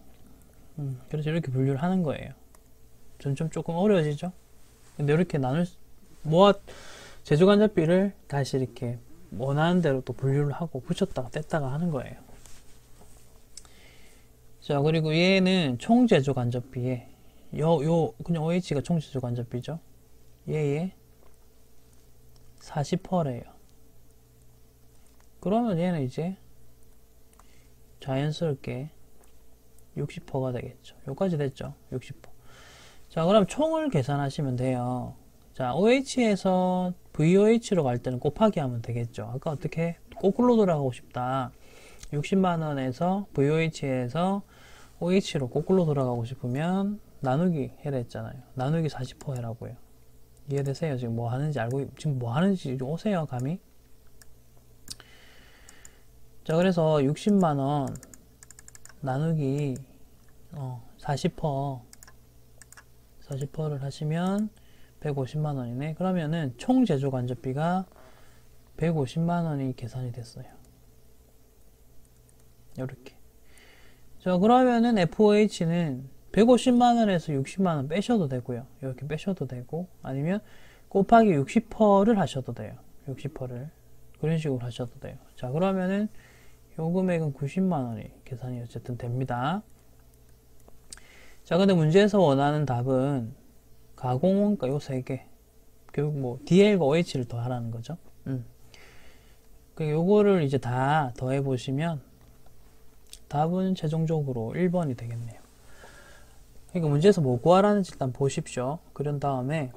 그래서 이렇게 분류를 하는 거예요. 점점 조금 어려워지죠? 근데 이렇게 제조간접비를 다시 이렇게 원하는 대로 또 분류를 하고 붙였다가 뗐다가 하는 거예요. 자, 그리고 얘는 총제조간접비에, 그냥 OH가 총제조간접비죠? 얘의 40%래요. 그러면 얘는 이제 자연스럽게 60%가 되겠죠. 여기까지 됐죠. 60%. 자, 그럼 총을 계산하시면 돼요. 자, OH에서 VOH로 갈 때는 곱하기 하면 되겠죠. 아까 어떻게 거꾸로 돌아가고 싶다. 60만원에서 VOH에서 OH로 거꾸로 돌아가고 싶으면 나누기 해라 했잖아요. 나누기 40% 해라고요. 이해되세요? 지금 뭐 하는지 지금 뭐 하는지 오세요, 감이? 자, 그래서 60만원 나누기 40%를 하시면 150만원이네. 그러면은 총 제조 간접비가 150만원이 계산이 됐어요. 요렇게. 자, 그러면은 FOH는 150만원에서 60만원 빼셔도 되고요. 이렇게 빼셔도 되고, 아니면 곱하기 60%를 하셔도 돼요. 60%를. 그런 식으로 하셔도 돼요. 자, 그러면은 요 금액은 90만원이 계산이 어쨌든 됩니다. 자, 근데 문제에서 원하는 답은 가공원가 요 세 개. 결국 뭐 DL과 OH를 더하라는 거죠. 요거를 이제 다 더해 보시면 답은 최종적으로 1번이 되겠네요. 그러니까 문제에서 뭐 구하라는지 일단 보십시오. 그런 다음에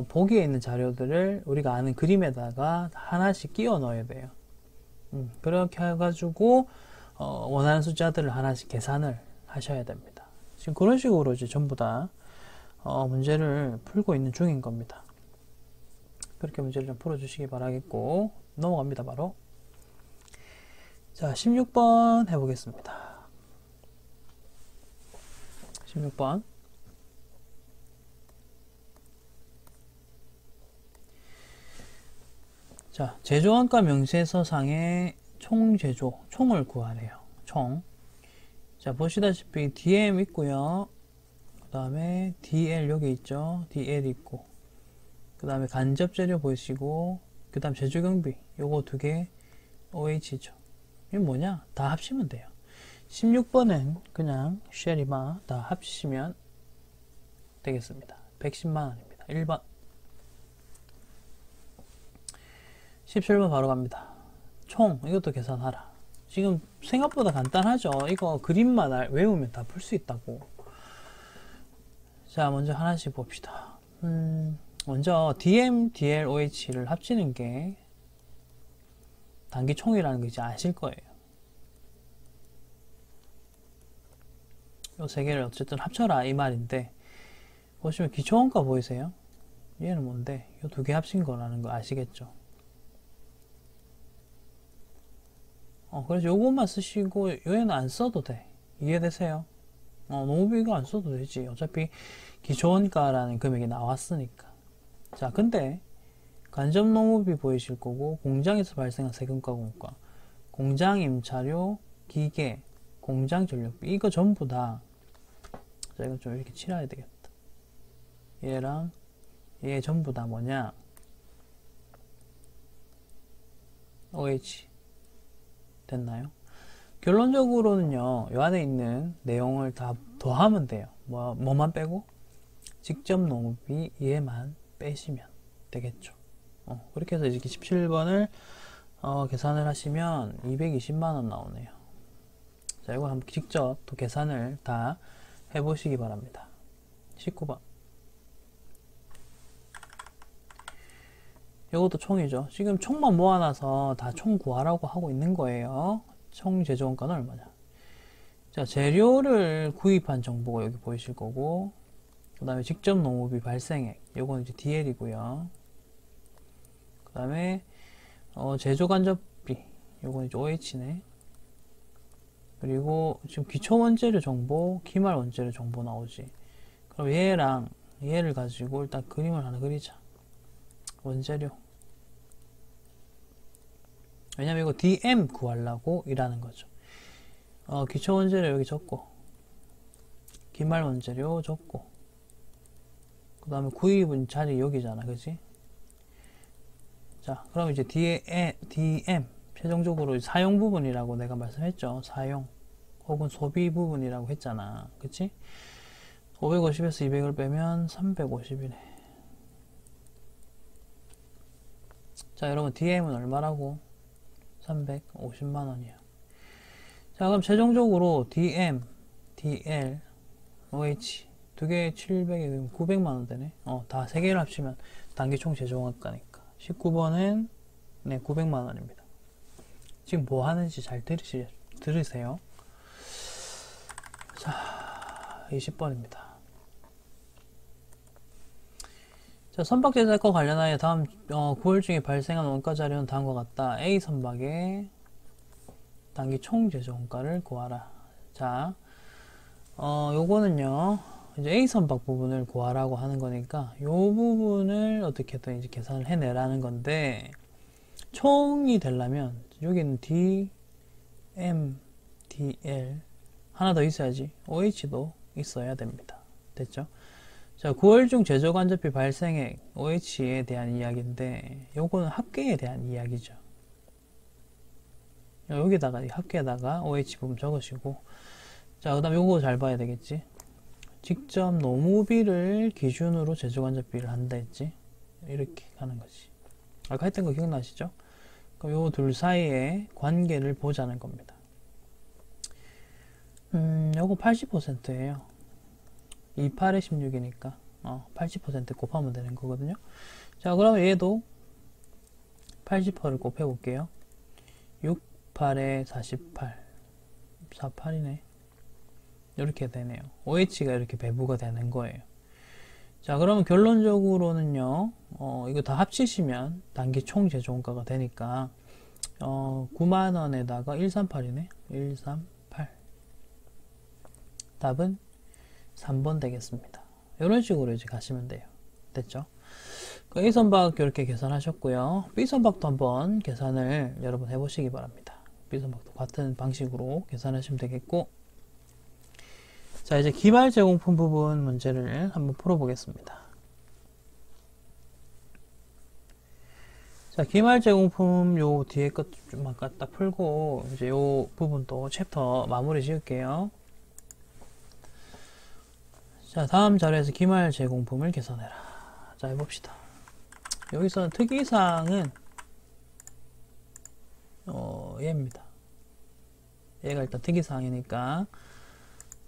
보기에 있는 자료들을 우리가 아는 그림에다가 하나씩 끼워 넣어야 돼요. 그렇게 해가지고 원하는 숫자들을 하나씩 계산을 하셔야 됩니다. 지금 그런 식으로 이제 전부 다 문제를 풀고 있는 중인 겁니다. 그렇게 문제를 좀 풀어주시기 바라겠고, 넘어갑니다. 바로 자, 16번 해보겠습니다. 16번. 자, 제조원가 명세서상의 총제조, 총을 구하래요. 총. 자, 보시다시피 DM 있고요. 그 다음에 DL 여기 있죠. DL 있고, 그 다음에 간접재료 보이시고, 그 다음 제조경비 요거 두 개 OH죠. 이게 뭐냐? 다 합치면 돼요. 16번은 그냥 쉐리마 다 합치시면 되겠습니다. 110만원입니다. 1번. 17번 바로 갑니다. 총, 이것도 계산하라. 지금 생각보다 간단하죠? 이거 그림만 외우면 다 풀 수 있다고. 자, 먼저 하나씩 봅시다. 먼저 DM, DL, OH를 합치는 게 단기 총이라는 거 이제 아실 거예요. 요 세 개를 어쨌든 합쳐라 이 말인데, 보시면 기초원가 보이세요? 얘는 뭔데? 요 두 개 합친 거라는 거 아시겠죠? 그래서 요것만 쓰시고 얘는 안 써도 돼. 이해되세요? 농업비가 안 써도 되지. 어차피 기초원가라는 금액이 나왔으니까. 자, 근데 간접 농업비 보이실 거고, 공장에서 발생한 세금과 공과, 공장 임차료, 기계, 공장 전력비, 이거 전부 다, 자, 이건 좀 이렇게 칠해야 되겠다. 얘랑 얘 전부 다 뭐냐? OH. 됐나요? 결론적으로는요, 요 안에 있는 내용을 다 더하면 돼요. 뭐만 빼고? 직접 농업비 얘만 빼시면 되겠죠. 그렇게 해서 이렇게 17번을 계산을 하시면 220만원 나오네요. 자, 이거 한번 직접 또 계산을 다 해보시기 바랍니다. 19번. 이것도 총이죠. 지금 총만 모아놔서 다 총 구하라고 하고 있는 거예요. 총 제조원가는 얼마냐? 자, 재료를 구입한 정보가 여기 보이실 거고, 그 다음에 직접 농업비 발생액, 요건 이제 DL이고요. 그 다음에 제조 간접비, 요건 이제 OH네. 그리고 지금 기초 원재료 정보, 기말 원재료 정보 나오지. 그럼 얘랑 얘를 가지고 일단 그림을 하나 그리자. 원재료. 왜냐면 이거 DM 구하려고 일하는 거죠. 기초 원재료 여기 적고, 기말 원재료 적고, 그 다음에 구입은 자리 여기잖아, 그지? 자, 그럼 이제 DM, 최종적으로 사용 부분이라고 내가 말씀했죠. 사용, 혹은 소비 부분이라고 했잖아. 그치? 550에서 200을 빼면 350이네. 자, 여러분, DM은 얼마라고? 350만원이야. 자, 그럼 최종적으로 DM, DL, OH 두 개 700에 900만원 되네. 다 세 개를 합치면 단기 총 제조원가니까. 19번은 네, 900만원입니다. 지금 뭐 하는지 잘 들으세요. 자, 20번입니다. 자, 선박 제작과 관련하여 다음 9월 중에 발생한 원가 자료는 다음과 같다. A 선박의 단기 총 제조 원가를 구하라. 자, 요거는요, 이제 A 선박 부분을 구하라고 하는 거니까 요 부분을 어떻게든 이제 계산을 해내라는 건데, 총이 되려면 여기는 D, M, DL 하나 더 있어야지. OH도 있어야 됩니다. 됐죠? 자, 9월 중 제조 간접비 발생액 OH에 대한 이야기인데, 요거는 합계에 대한 이야기죠. 여기다가 합계에다가 OH 부분 적으시고, 자, 그 다음 요거 잘 봐야 되겠지. 직접 노무비를 기준으로 제조 간접비를 한다 했지. 이렇게 가는 거지. 아까 했던 거 기억나시죠? 그럼 요 둘 사이의 관계를 보자는 겁니다. 요거 80%예요. 28에 16이니까 80% 곱하면 되는 거거든요. 자, 그러면 얘도 80%를 곱해 볼게요. 6, 8에 48 48이네. 이렇게 되네요. OH가 이렇게 배부가 되는 거예요. 자, 그러면 결론적으로는요, 이거 다 합치시면 단기 총 제조원가가 되니까, 9만원에다가 138이네. 138. 답은 3번 되겠습니다. 이런 식으로 이제 가시면 돼요. 됐죠? A 선박 이렇게 계산하셨고요. B 선박도 한번 계산을 여러분 해보시기 바랍니다. B 선박도 같은 방식으로 계산하시면 되겠고, 자, 이제 기말 제공품 부분 문제를 한번 풀어보겠습니다. 자, 기말 제공품 요 뒤에 것 좀 아까 딱 풀고 이제 요 부분도 챕터 마무리 지을게요. 자, 다음 자료에서 기말 제공품을 계산해라. 자, 해봅시다. 여기서는 특이사항은 얘입니다. 얘가 일단 특이사항이니까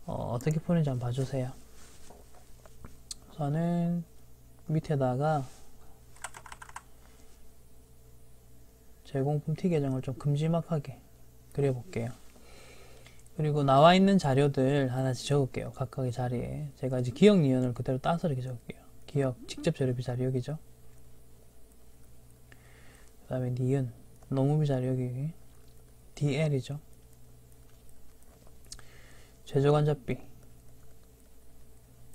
어떻게 푸는지 한번 봐주세요. 우선은 밑에다가 제공품 T 계정을 좀 큼지막하게 그려볼게요. 그리고 나와 있는 자료들 하나씩 적을게요. 각각의 자리에. 제가 이제 기억 니은을 그대로 따서 이렇게 적을게요. 기억 직접 재료비 자리 여기죠. 그 다음에 니은 노무비 자리 여기 DL이죠. 제조간접비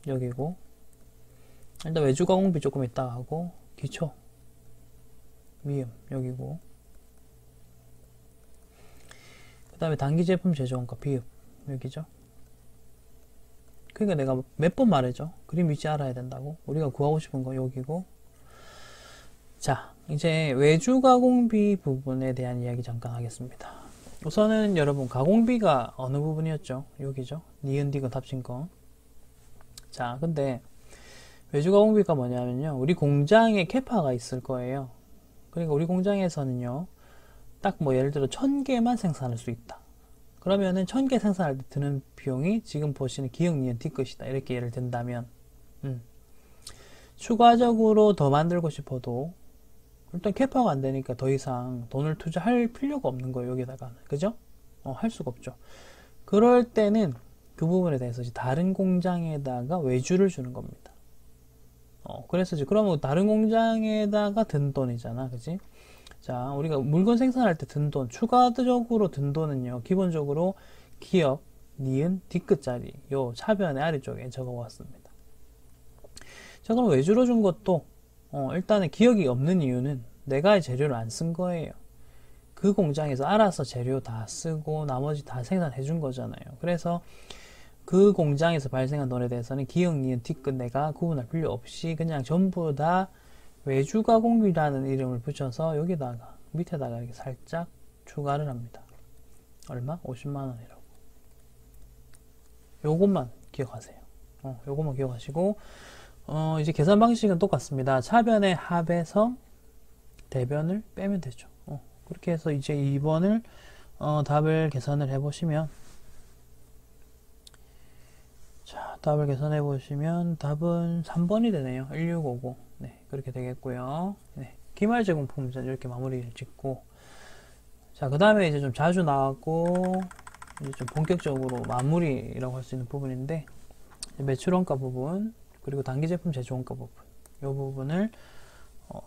여기고, 일단 외주가공비 조금 있다 하고, 기초 미음 여기고, 그 다음에 단기제품 제조원가 비읍 여기죠. 그러니까 내가 몇 번 말했죠. 그림 위치 알아야 된다고. 우리가 구하고 싶은 거 여기고. 자, 이제 외주가공비 부분에 대한 이야기 잠깐 하겠습니다. 우선은 여러분 가공비가 어느 부분이었죠? 여기죠. 니은 디귿 합친 거. 자, 근데 외주가공비가 뭐냐면요, 우리 공장에 캐파가 있을 거예요. 그러니까 우리 공장에서는요, 딱 뭐 예를 들어 1000개만 생산할 수 있다. 그러면은 1000개 생산할 때 드는 비용이 지금 보시는 기억 니은 뒤끝이다. 이렇게 예를 든다면, 추가적으로 더 만들고 싶어도 일단 캐파가 안 되니까 더 이상 돈을 투자할 필요가 없는 거예요. 여기다가. 그죠? 할 수가 없죠. 그럴 때는 그 부분에 대해서 이제 다른 공장에다가 외주를 주는 겁니다. 그래서 이제 그러면 다른 공장에다가 든 돈이잖아. 그지? 자, 우리가 물건 생산할 때 든 돈, 추가적으로 든 돈은요, 기본적으로 기억, 니은, 뒤끝자리, 요 차변의 아래쪽에 적어왔습니다. 자, 그럼 외주로 준 것도, 일단은 기억이 없는 이유는 내가 재료를 안 쓴 거예요. 그 공장에서 알아서 재료 다 쓰고 나머지 다 생산해 준 거잖아요. 그래서 그 공장에서 발생한 돈에 대해서는 기억, 니은, 뒤끝 내가 구분할 필요 없이 그냥 전부 다 외주가공비라는 이름을 붙여서 여기다가 밑에다가 이렇게 살짝 추가를 합니다. 얼마? 50만원이라고. 요것만 기억하세요. 요것만 기억하시고, 이제 계산 방식은 똑같습니다. 차변의 합에서 대변을 빼면 되죠. 그렇게 해서 이제 2번을 답을 계산을 해보시면, 자, 답을 계산해 보시면 답은 3번이 되네요. 1659. 네, 그렇게 되겠고요. 네, 기말 제공품 이렇게 마무리를 짓고, 자, 그 다음에 이제 좀 자주 나왔고 이제 좀 본격적으로 마무리라고 할 수 있는 부분인데, 매출원가 부분 그리고 단기제품 제조원가 부분, 이 부분을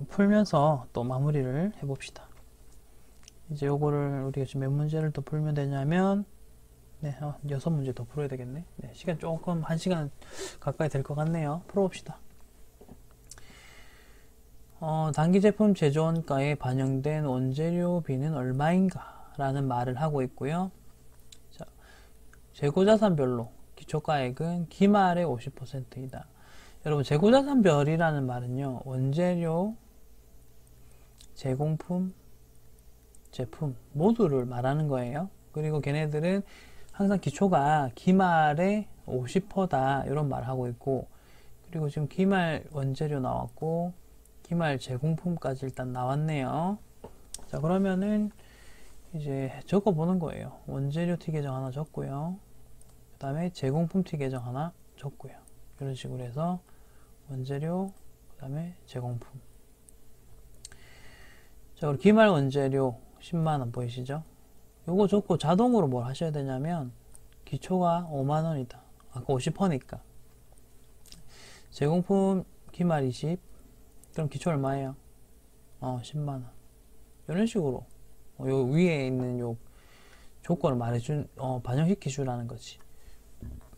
풀면서 또 마무리를 해봅시다. 이제 요거를 우리가 지금 몇 문제를 또 풀면 되냐면, 네, 6문제 더 풀어야 되겠네. 네, 시간 조금 1시간 가까이 될 것 같네요. 풀어봅시다. 단기제품 제조원가에 반영된 원재료비는 얼마인가? 라는 말을 하고 있고요. 자, 재고자산별로 기초가액은 기말의 50%이다. 여러분, 재고자산별이라는 말은요, 원재료, 제공품, 제품 모두를 말하는 거예요. 그리고 걔네들은 항상 기초가 기말의 50%다 이런 말을 하고 있고, 그리고 지금 기말 원재료 나왔고 기말 제공품까지 일단 나왔네요. 자, 그러면은 이제 적어 보는 거예요. 원재료 T 계정 하나 적고요, 그 다음에 제공품 T 계정 하나 적고요. 이런 식으로 해서 원재료, 그 다음에 제공품. 자, 그리고 기말 원재료 10만원 보이시죠? 요거 적고 자동으로 뭘 하셔야 되냐면, 기초가 5만원이다. 아까 50%니까. 제공품 기말 20. 그럼 기초 얼마예요? 10만원. 이런 식으로 요 위에 있는 요 조건을 반영시켜 주라는 거지.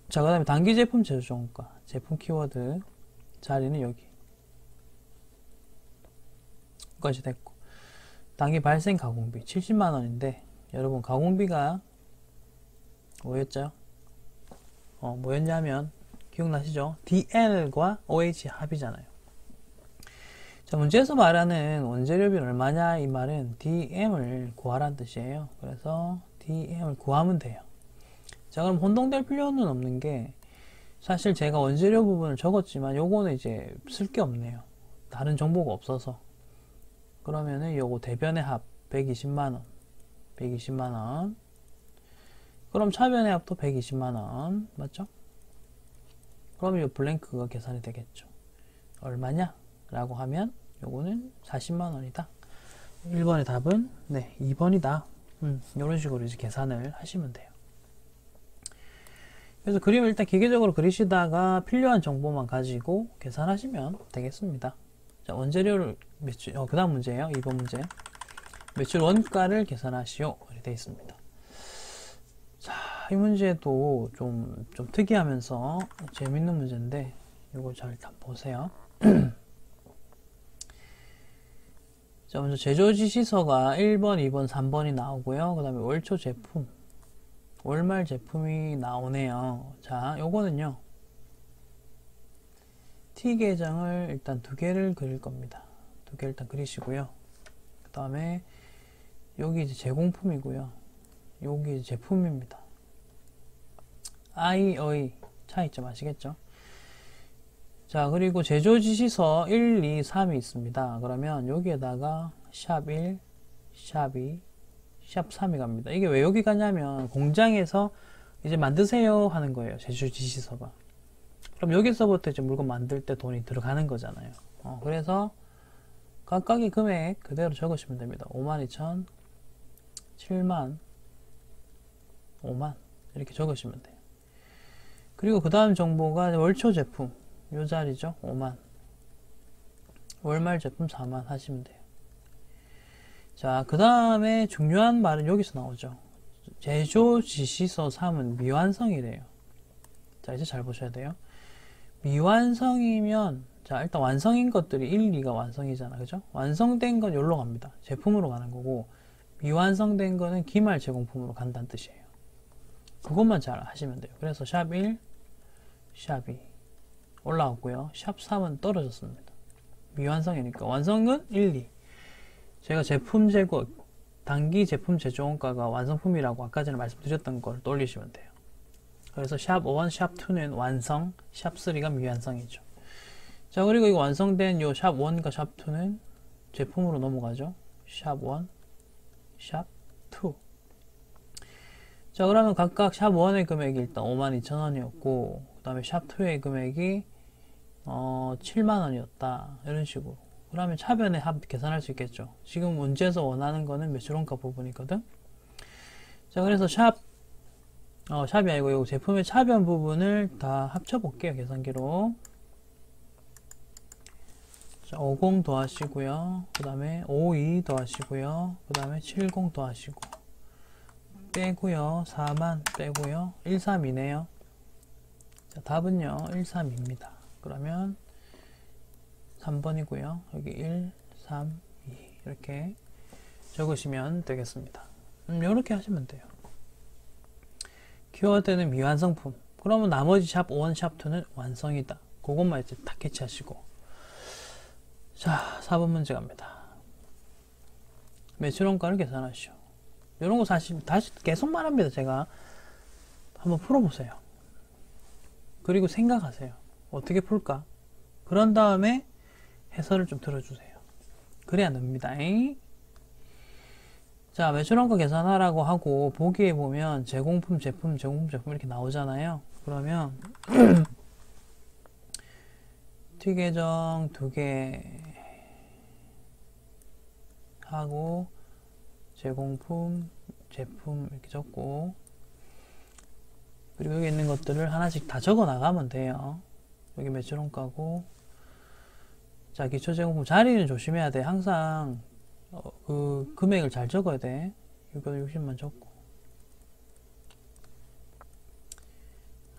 자, 그 다음에 단기 제품 제조종가 제품 키워드 자리는 여기까지 됐고, 단기 발생 가공비 70만원인데 여러분 가공비가 뭐였죠? 뭐였냐면 기억나시죠? DL과 OH 합이잖아요. 자, 문제에서 말하는 원재료비는 얼마냐 이 말은 DM을 구하라는 뜻이에요. 그래서 DM을 구하면 돼요. 자, 그럼 혼동될 필요는 없는 게, 사실 제가 원재료 부분을 적었지만 요거는 이제 쓸 게 없네요. 다른 정보가 없어서. 그러면은 요거 대변의 합 120만원 120만원. 그럼 차변의 합도 120만원 맞죠? 그러면 요 블랭크가 계산이 되겠죠. 얼마냐 라고 하면 요거는 40만원이다 1번의 답은 2번이다. 이런 식으로 이제 계산을 하시면 돼요. 그래서 그림을 일단 기계적으로 그리시다가 필요한 정보만 가지고 계산하시면 되겠습니다. 자, 원재료를 그 다음 문제예요. 2번 문제. 매출 원가를 계산하시오. 이렇게 되어 있습니다. 자, 이 문제도 좀 특이하면서 재밌는 문제인데, 이거 잘 일단 보세요. 자, 먼저 제조지시서가 1번, 2번, 3번이 나오고요. 그 다음에 월초 제품, 월말 제품이 나오네요. 자, 요거는요, T 계정을 일단 2개를 그릴 겁니다. 2개 일단 그리시고요. 그 다음에 여기 이제 제공품이고요. 여기 이제 제품입니다. I의 차이점 아시겠죠? 자, 그리고 제조지시서 1, 2, 3이 있습니다. 그러면 여기에다가 샵 1, 샵 2, 샵 3이 갑니다. 이게 왜 여기 가냐면 공장에서 이제 만드세요 하는 거예요. 제조지시서가. 그럼 여기서부터 이제 물건 만들 때 돈이 들어가는 거잖아요. 그래서 각각의 금액 그대로 적으시면 됩니다. 52,000, 7만, 5만 이렇게 적으시면 돼요. 그리고 그 다음 정보가 월초 제품 요 자리죠. 5만. 월말 제품 4만 하시면 돼요. 자, 그 다음에 중요한 말은 여기서 나오죠. 제조지시서 3은 미완성이래요. 자, 이제 잘 보셔야 돼요. 미완성이면, 자, 일단 완성인 것들이 1, 2가 완성이잖아. 그죠? 완성된 건 여기로 갑니다. 제품으로 가는 거고, 미완성된 거는 기말 제공품으로 간다는 뜻이에요. 그것만 잘 하시면 돼요. 그래서 샵 1, 샵 2 올라왔고요. 샵 3은 떨어졌습니다. 미완성이니까. 완성은 1, 2. 제가 제품 재고, 단기 제품 제조원가가 완성품이라고 아까 전에 말씀드렸던 걸 떠올리시면 돼요. 그래서 샵 1, 샵 2는 완성, 샵 3가 미완성이죠. 자, 그리고 이거 완성된 요 샵 1과 샵 2는 제품으로 넘어가죠. 샵 1, 샵 2. 자, 그러면 각각 샵 1의 금액이 일단 52,000원이었고, 그 다음에 샵 2의 금액이 7만원이었다. 이런 식으로. 그러면 차변의 합 계산할 수 있겠죠. 지금 문제에서 원하는 거는 매출원가 부분이거든. 자, 그래서 샵이 아니고 요 제품의 차변 부분을 다 합쳐볼게요. 계산기로. 자, 50 더하시고요. 그 다음에 52 더하시고요. 그 다음에 70 더하시고 빼고요. 4만 빼고요. 132네요. 자, 답은요. 132입니다. 그러면 3번이고요. 여기 1, 3, 2 이렇게 적으시면 되겠습니다. 이렇게 하시면 돼요. 키워드는 미완성품. 그러면 나머지 샵 1, 샵 2는 완성이다. 그것만 이제 다 캐치하시고. 자, 4번 문제 갑니다. 매출원가를 계산하시오. 이런 거 사실 다시 계속 말합니다. 제가 한번 풀어보세요. 그리고 생각하세요. 어떻게 풀까? 그런 다음에 해설을 좀 들어주세요. 그래야 됩니다. 자, 매출원가 계산하라고 하고 보기에 보면 제공품, 제품 이렇게 나오잖아요. 그러면 T계정 2개 하고 제공품, 제품 이렇게 적고, 그리고 여기 있는 것들을 하나씩 다 적어 나가면 돼요. 여기 매출원가고. 자, 기초제공품 자리는 조심해야 돼. 항상 그 금액을 잘 적어야 돼. 660만 적고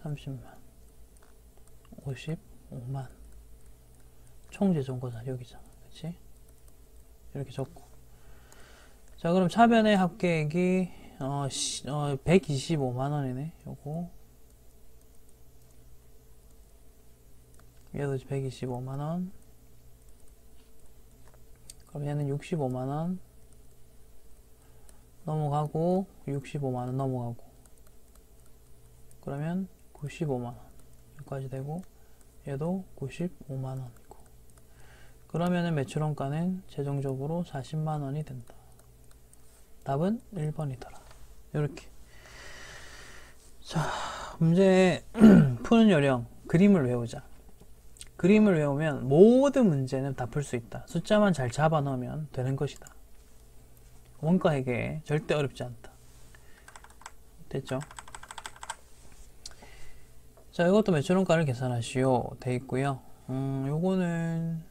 30만 55만 총재정고 자리 여기잖아. 그치? 이렇게 적고. 자, 그럼 차변의 합계액이 125만원이네. 요거 얘도 125만원. 그럼 얘는 65만원 넘어가고 65만원 넘어가고, 그러면 95만원 여기까지 되고, 얘도 95만원이고, 그러면은 매출원가는 최종적으로 40만원이 된다. 답은 1번이더라. 이렇게. 자, 문제 푸는 요령, 그림을 외우자. 그림을 외우면 모든 문제는 다 풀 수 있다. 숫자만 잘 잡아 넣으면 되는 것이다. 원가회계 절대 어렵지 않다. 됐죠? 자, 이것도 매출원가를 계산하시오 돼 있고요. 요거는,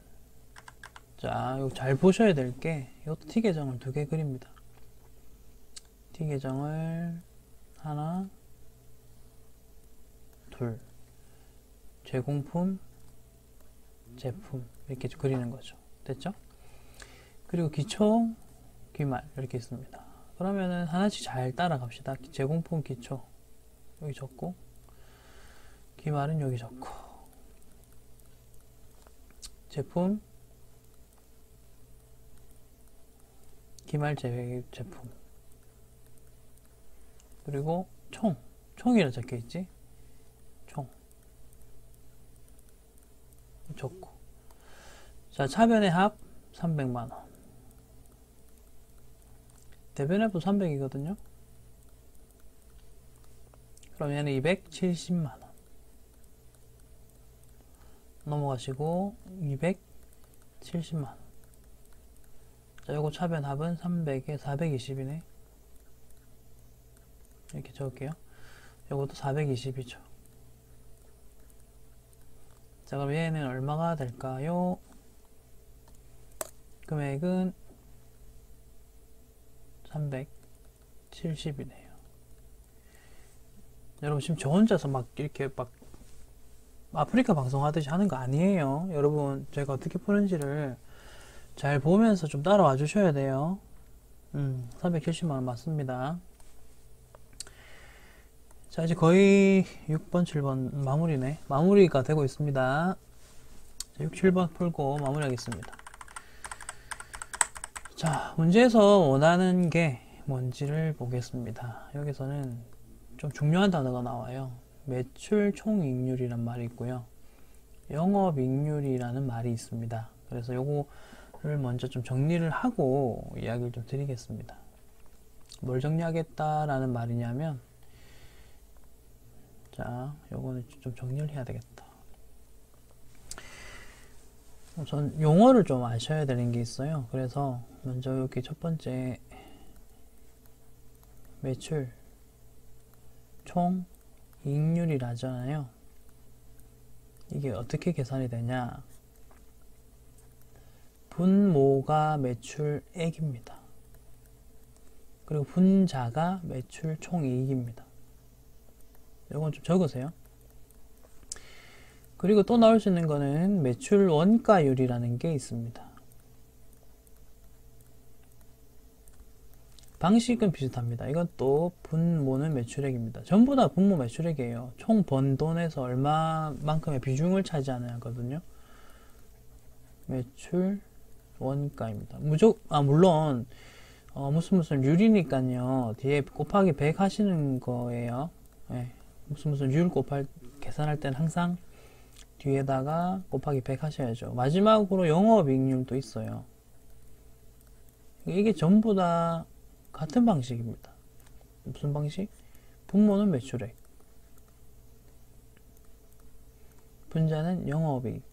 자, 요 잘 보셔야 될 게, 이것도 T 계정을 2개 그립니다. T 계정을 하나, 둘, 제공품, 제품 이렇게 그리는 거죠. 됐죠? 그리고 기초, 기말 이렇게 있습니다. 그러면은 하나씩 잘 따라갑시다. 제공품 기초 여기 적고, 기말은 여기 적고, 제품, 기말 제품, 그리고 총이라 적혀있지? 총 적고. 자, 차변의 합 300만원, 대변의 합도 300이거든요 그럼 얘는 270만원 넘어가시고 270만원. 자, 요거 차변 합은 300에 420이네 이렇게 적을게요. 요것도 420이죠. 자, 그럼 얘는 얼마가 될까요? 금액은 370이네요. 여러분, 지금 저 혼자서 막 이렇게 막 아프리카 방송하듯이 하는 거 아니에요. 여러분, 제가 어떻게 푸는지를 잘 보면서 좀 따라와 주셔야 돼요. 370만원 맞습니다. 자, 이제 거의 6번, 7번 마무리네. 마무리가 되고 있습니다. 자, 6, 7번 풀고 마무리하겠습니다. 자, 문제에서 원하는 게 뭔지를 보겠습니다. 여기서는 좀 중요한 단어가 나와요. 매출 총이익률이란 말이 있고요. 영업이익률이라는 말이 있습니다. 그래서 요거를 먼저 좀 정리를 하고 이야기를 좀 드리겠습니다. 뭘 정리하겠다라는 말이냐면, 자, 요거는 좀 정리를 해야 되겠다. 우선 용어를 좀 아셔야 되는 게 있어요. 그래서 먼저 여기 첫 번째 매출 총 이익률이라잖아요. 이게 어떻게 계산이 되냐? 분모가 매출액입니다. 그리고 분자가 매출 총이익입니다. 이건 좀 적으세요. 그리고 또 나올 수 있는 거는 매출 원가율이라는 게 있습니다. 방식은 비슷합니다. 이것도 분모는 매출액입니다. 전부 다 분모 매출액이에요. 총 번 돈에서 얼마만큼의 비중을 차지하느냐 하거든요. 매출 원가입니다. 물론 무슨 율이니까요. 뒤에 곱하기 100 하시는 거예요. 네. 무슨 율 계산할 때는 항상 뒤에다가 곱하기 100 하셔야죠. 마지막으로 영업이익률도 있어요. 이게 전부 다 같은 방식입니다. 무슨 방식? 분모는 매출액, 분자는 영업이익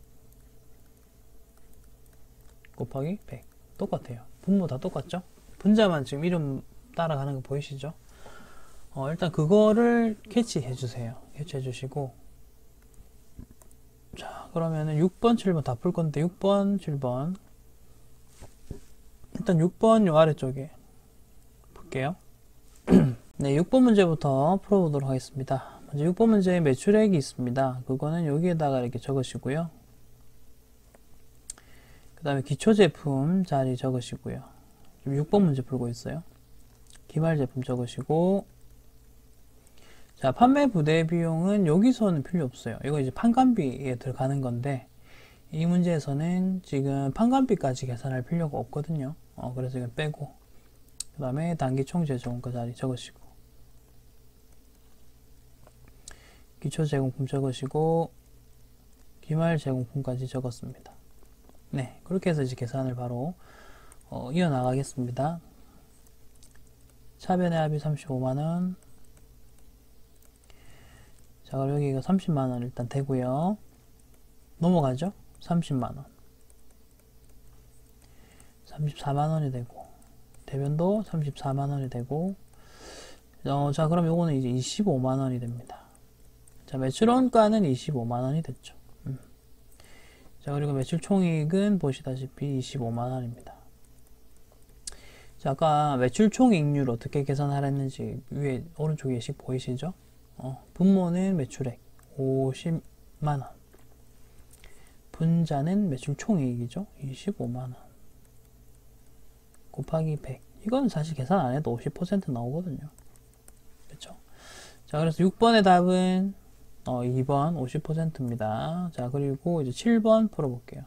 곱하기 100. 똑같아요. 분모 다 똑같죠? 분자만 지금 이름 따라가는 거 보이시죠? 일단 그거를 캐치해 주세요. 캐치해 주시고, 자, 그러면은 6번, 7번 다 풀 건데 6번, 7번 일단 6번 요 아래쪽에 볼게요. 네, 6번 문제부터 풀어보도록 하겠습니다. 먼저 6번 문제에 매출액이 있습니다. 그거는 여기에다가 이렇게 적으시고요. 그 다음에 기초제품 자리 적으시고요. 지금 6번 문제 풀고 있어요. 기말제품 적으시고, 자, 판매 부대 비용은 여기서는 필요 없어요. 이거 이제 판관비에 들어가는 건데, 이 문제에서는 지금 판관비까지 계산할 필요가 없거든요. 그래서 이거 빼고, 그 다음에 단기 총재정원가 자리 적으시고, 기초 제공품 적으시고, 기말 제공품까지 적었습니다. 네, 그렇게 해서 이제 계산을 바로 이어나가겠습니다. 차변의 합이 35만원. 자, 그럼 여기가 30만원 일단 되고요. 넘어가죠? 30만원. 34만원이 되고, 대변도 34만원이 되고, 자, 그럼 요거는 이제 25만원이 됩니다. 자, 매출원가는 25만원이 됐죠. 자, 그리고 매출 총이익은 보시다시피 25만원입니다. 자, 아까 매출 총이익률 어떻게 계산하랬는지 위에 오른쪽 예식 보이시죠? 분모는 매출액 50만원. 분자는 매출 총이익이죠? 25만원. 곱하기 100. 이건 사실 계산 안 해도 50% 나오거든요. 그렇죠? 자, 그래서 6번의 답은 2번 50%입니다. 자, 그리고 이제 7번 풀어볼게요.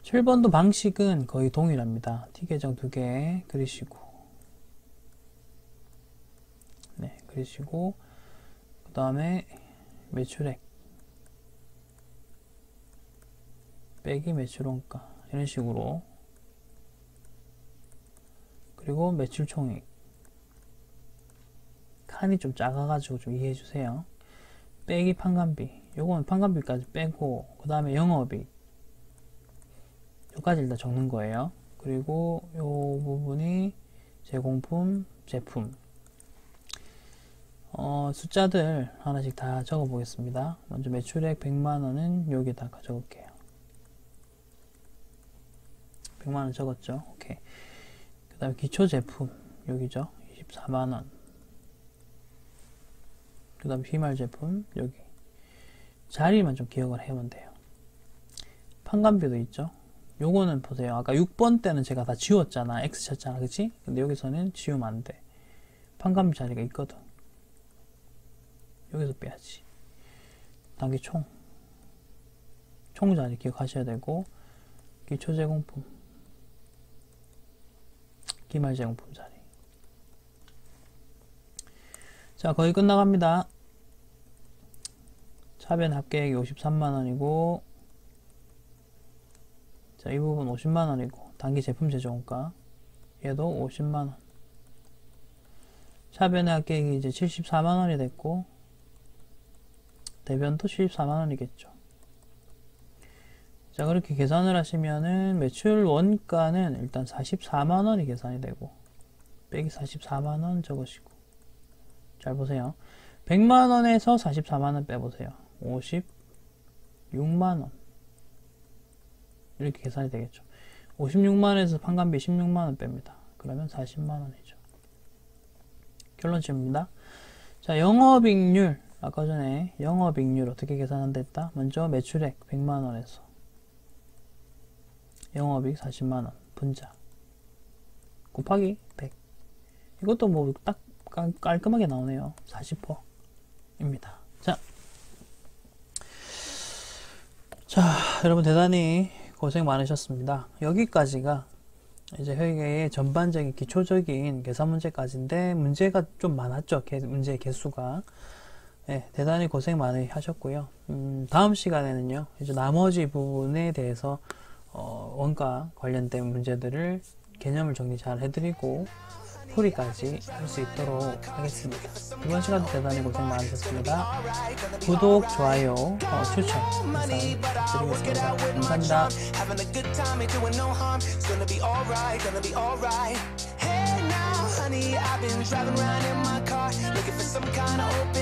7번도 방식은 거의 동일합니다. T계정 2개 그리시고, 네, 그리시고, 그 다음에 매출액 빼기 매출원가 이런 식으로, 그리고 매출총액 칸이 좀 작아가지고 좀 이해해주세요. 빼기 판관비, 요거는 판관비까지 빼고, 그 다음에 영업이익 요까지 일단 적는 거예요. 그리고 요 부분이 제공품, 제품. 숫자들 하나씩 다 적어 보겠습니다. 먼저 매출액 100만원은 여기다가 적을게요. 100만원 적었죠? 오케이. 그 다음에 기초제품 여기죠? 24만원. 그 다음에 휘말 제품 여기. 자리만 좀 기억을 해보면 돼요. 판관비도 있죠? 요거는 보세요. 아까 6번 때는 제가 다 지웠잖아. X 쳤잖아. 그치? 근데 여기서는 지우면 안 돼. 판관비 자리가 있거든. 여기서 빼야지. 단기 총 자리 기억하셔야 되고, 기초 제공품, 기말 제공품 자리. 자, 거의 끝나갑니다. 차변 합계액이 53만원이고, 자, 이 부분 50만원이고, 단기 제품 제조원가 얘도 50만원. 차변의 합계액이 이제 74만원이 됐고, 대변도 74만원이겠죠. 자, 그렇게 계산을 하시면은 매출 원가는 일단 44만원이 계산이 되고, 빼기 44만원 적으시고, 잘 보세요. 100만원에서 44만원 빼보세요. 56만원. 이렇게 계산이 되겠죠. 56만원에서 판관비 16만원 뺍니다. 그러면 40만원이죠. 결론집입니다. 자, 영업이익률. 아까 전에 영업이익률 어떻게 계산한다 했다? 먼저 매출액 100만원에서 영업이익 40만원 분자 곱하기 100. 이것도 뭐 딱 깔끔하게 나오네요. 40%입니다. 자, 여러분 대단히 고생 많으셨습니다. 여기까지가 이제 회계의 전반적인 기초적인 계산 문제까지인데, 문제가 좀 많았죠. 문제의 개수가. 네, 대단히 고생 많이 하셨고요. 다음 시간에는요, 이제 나머지 부분에 대해서 원가 관련된 문제들을 개념을 정리 잘 해드리고 풀이까지 할 수 있도록 하겠습니다. 이번 시간도 대단히 고생 많으셨습니다. 구독, 좋아요, 추천 항상 부탁드리겠습니다. 감사합니다.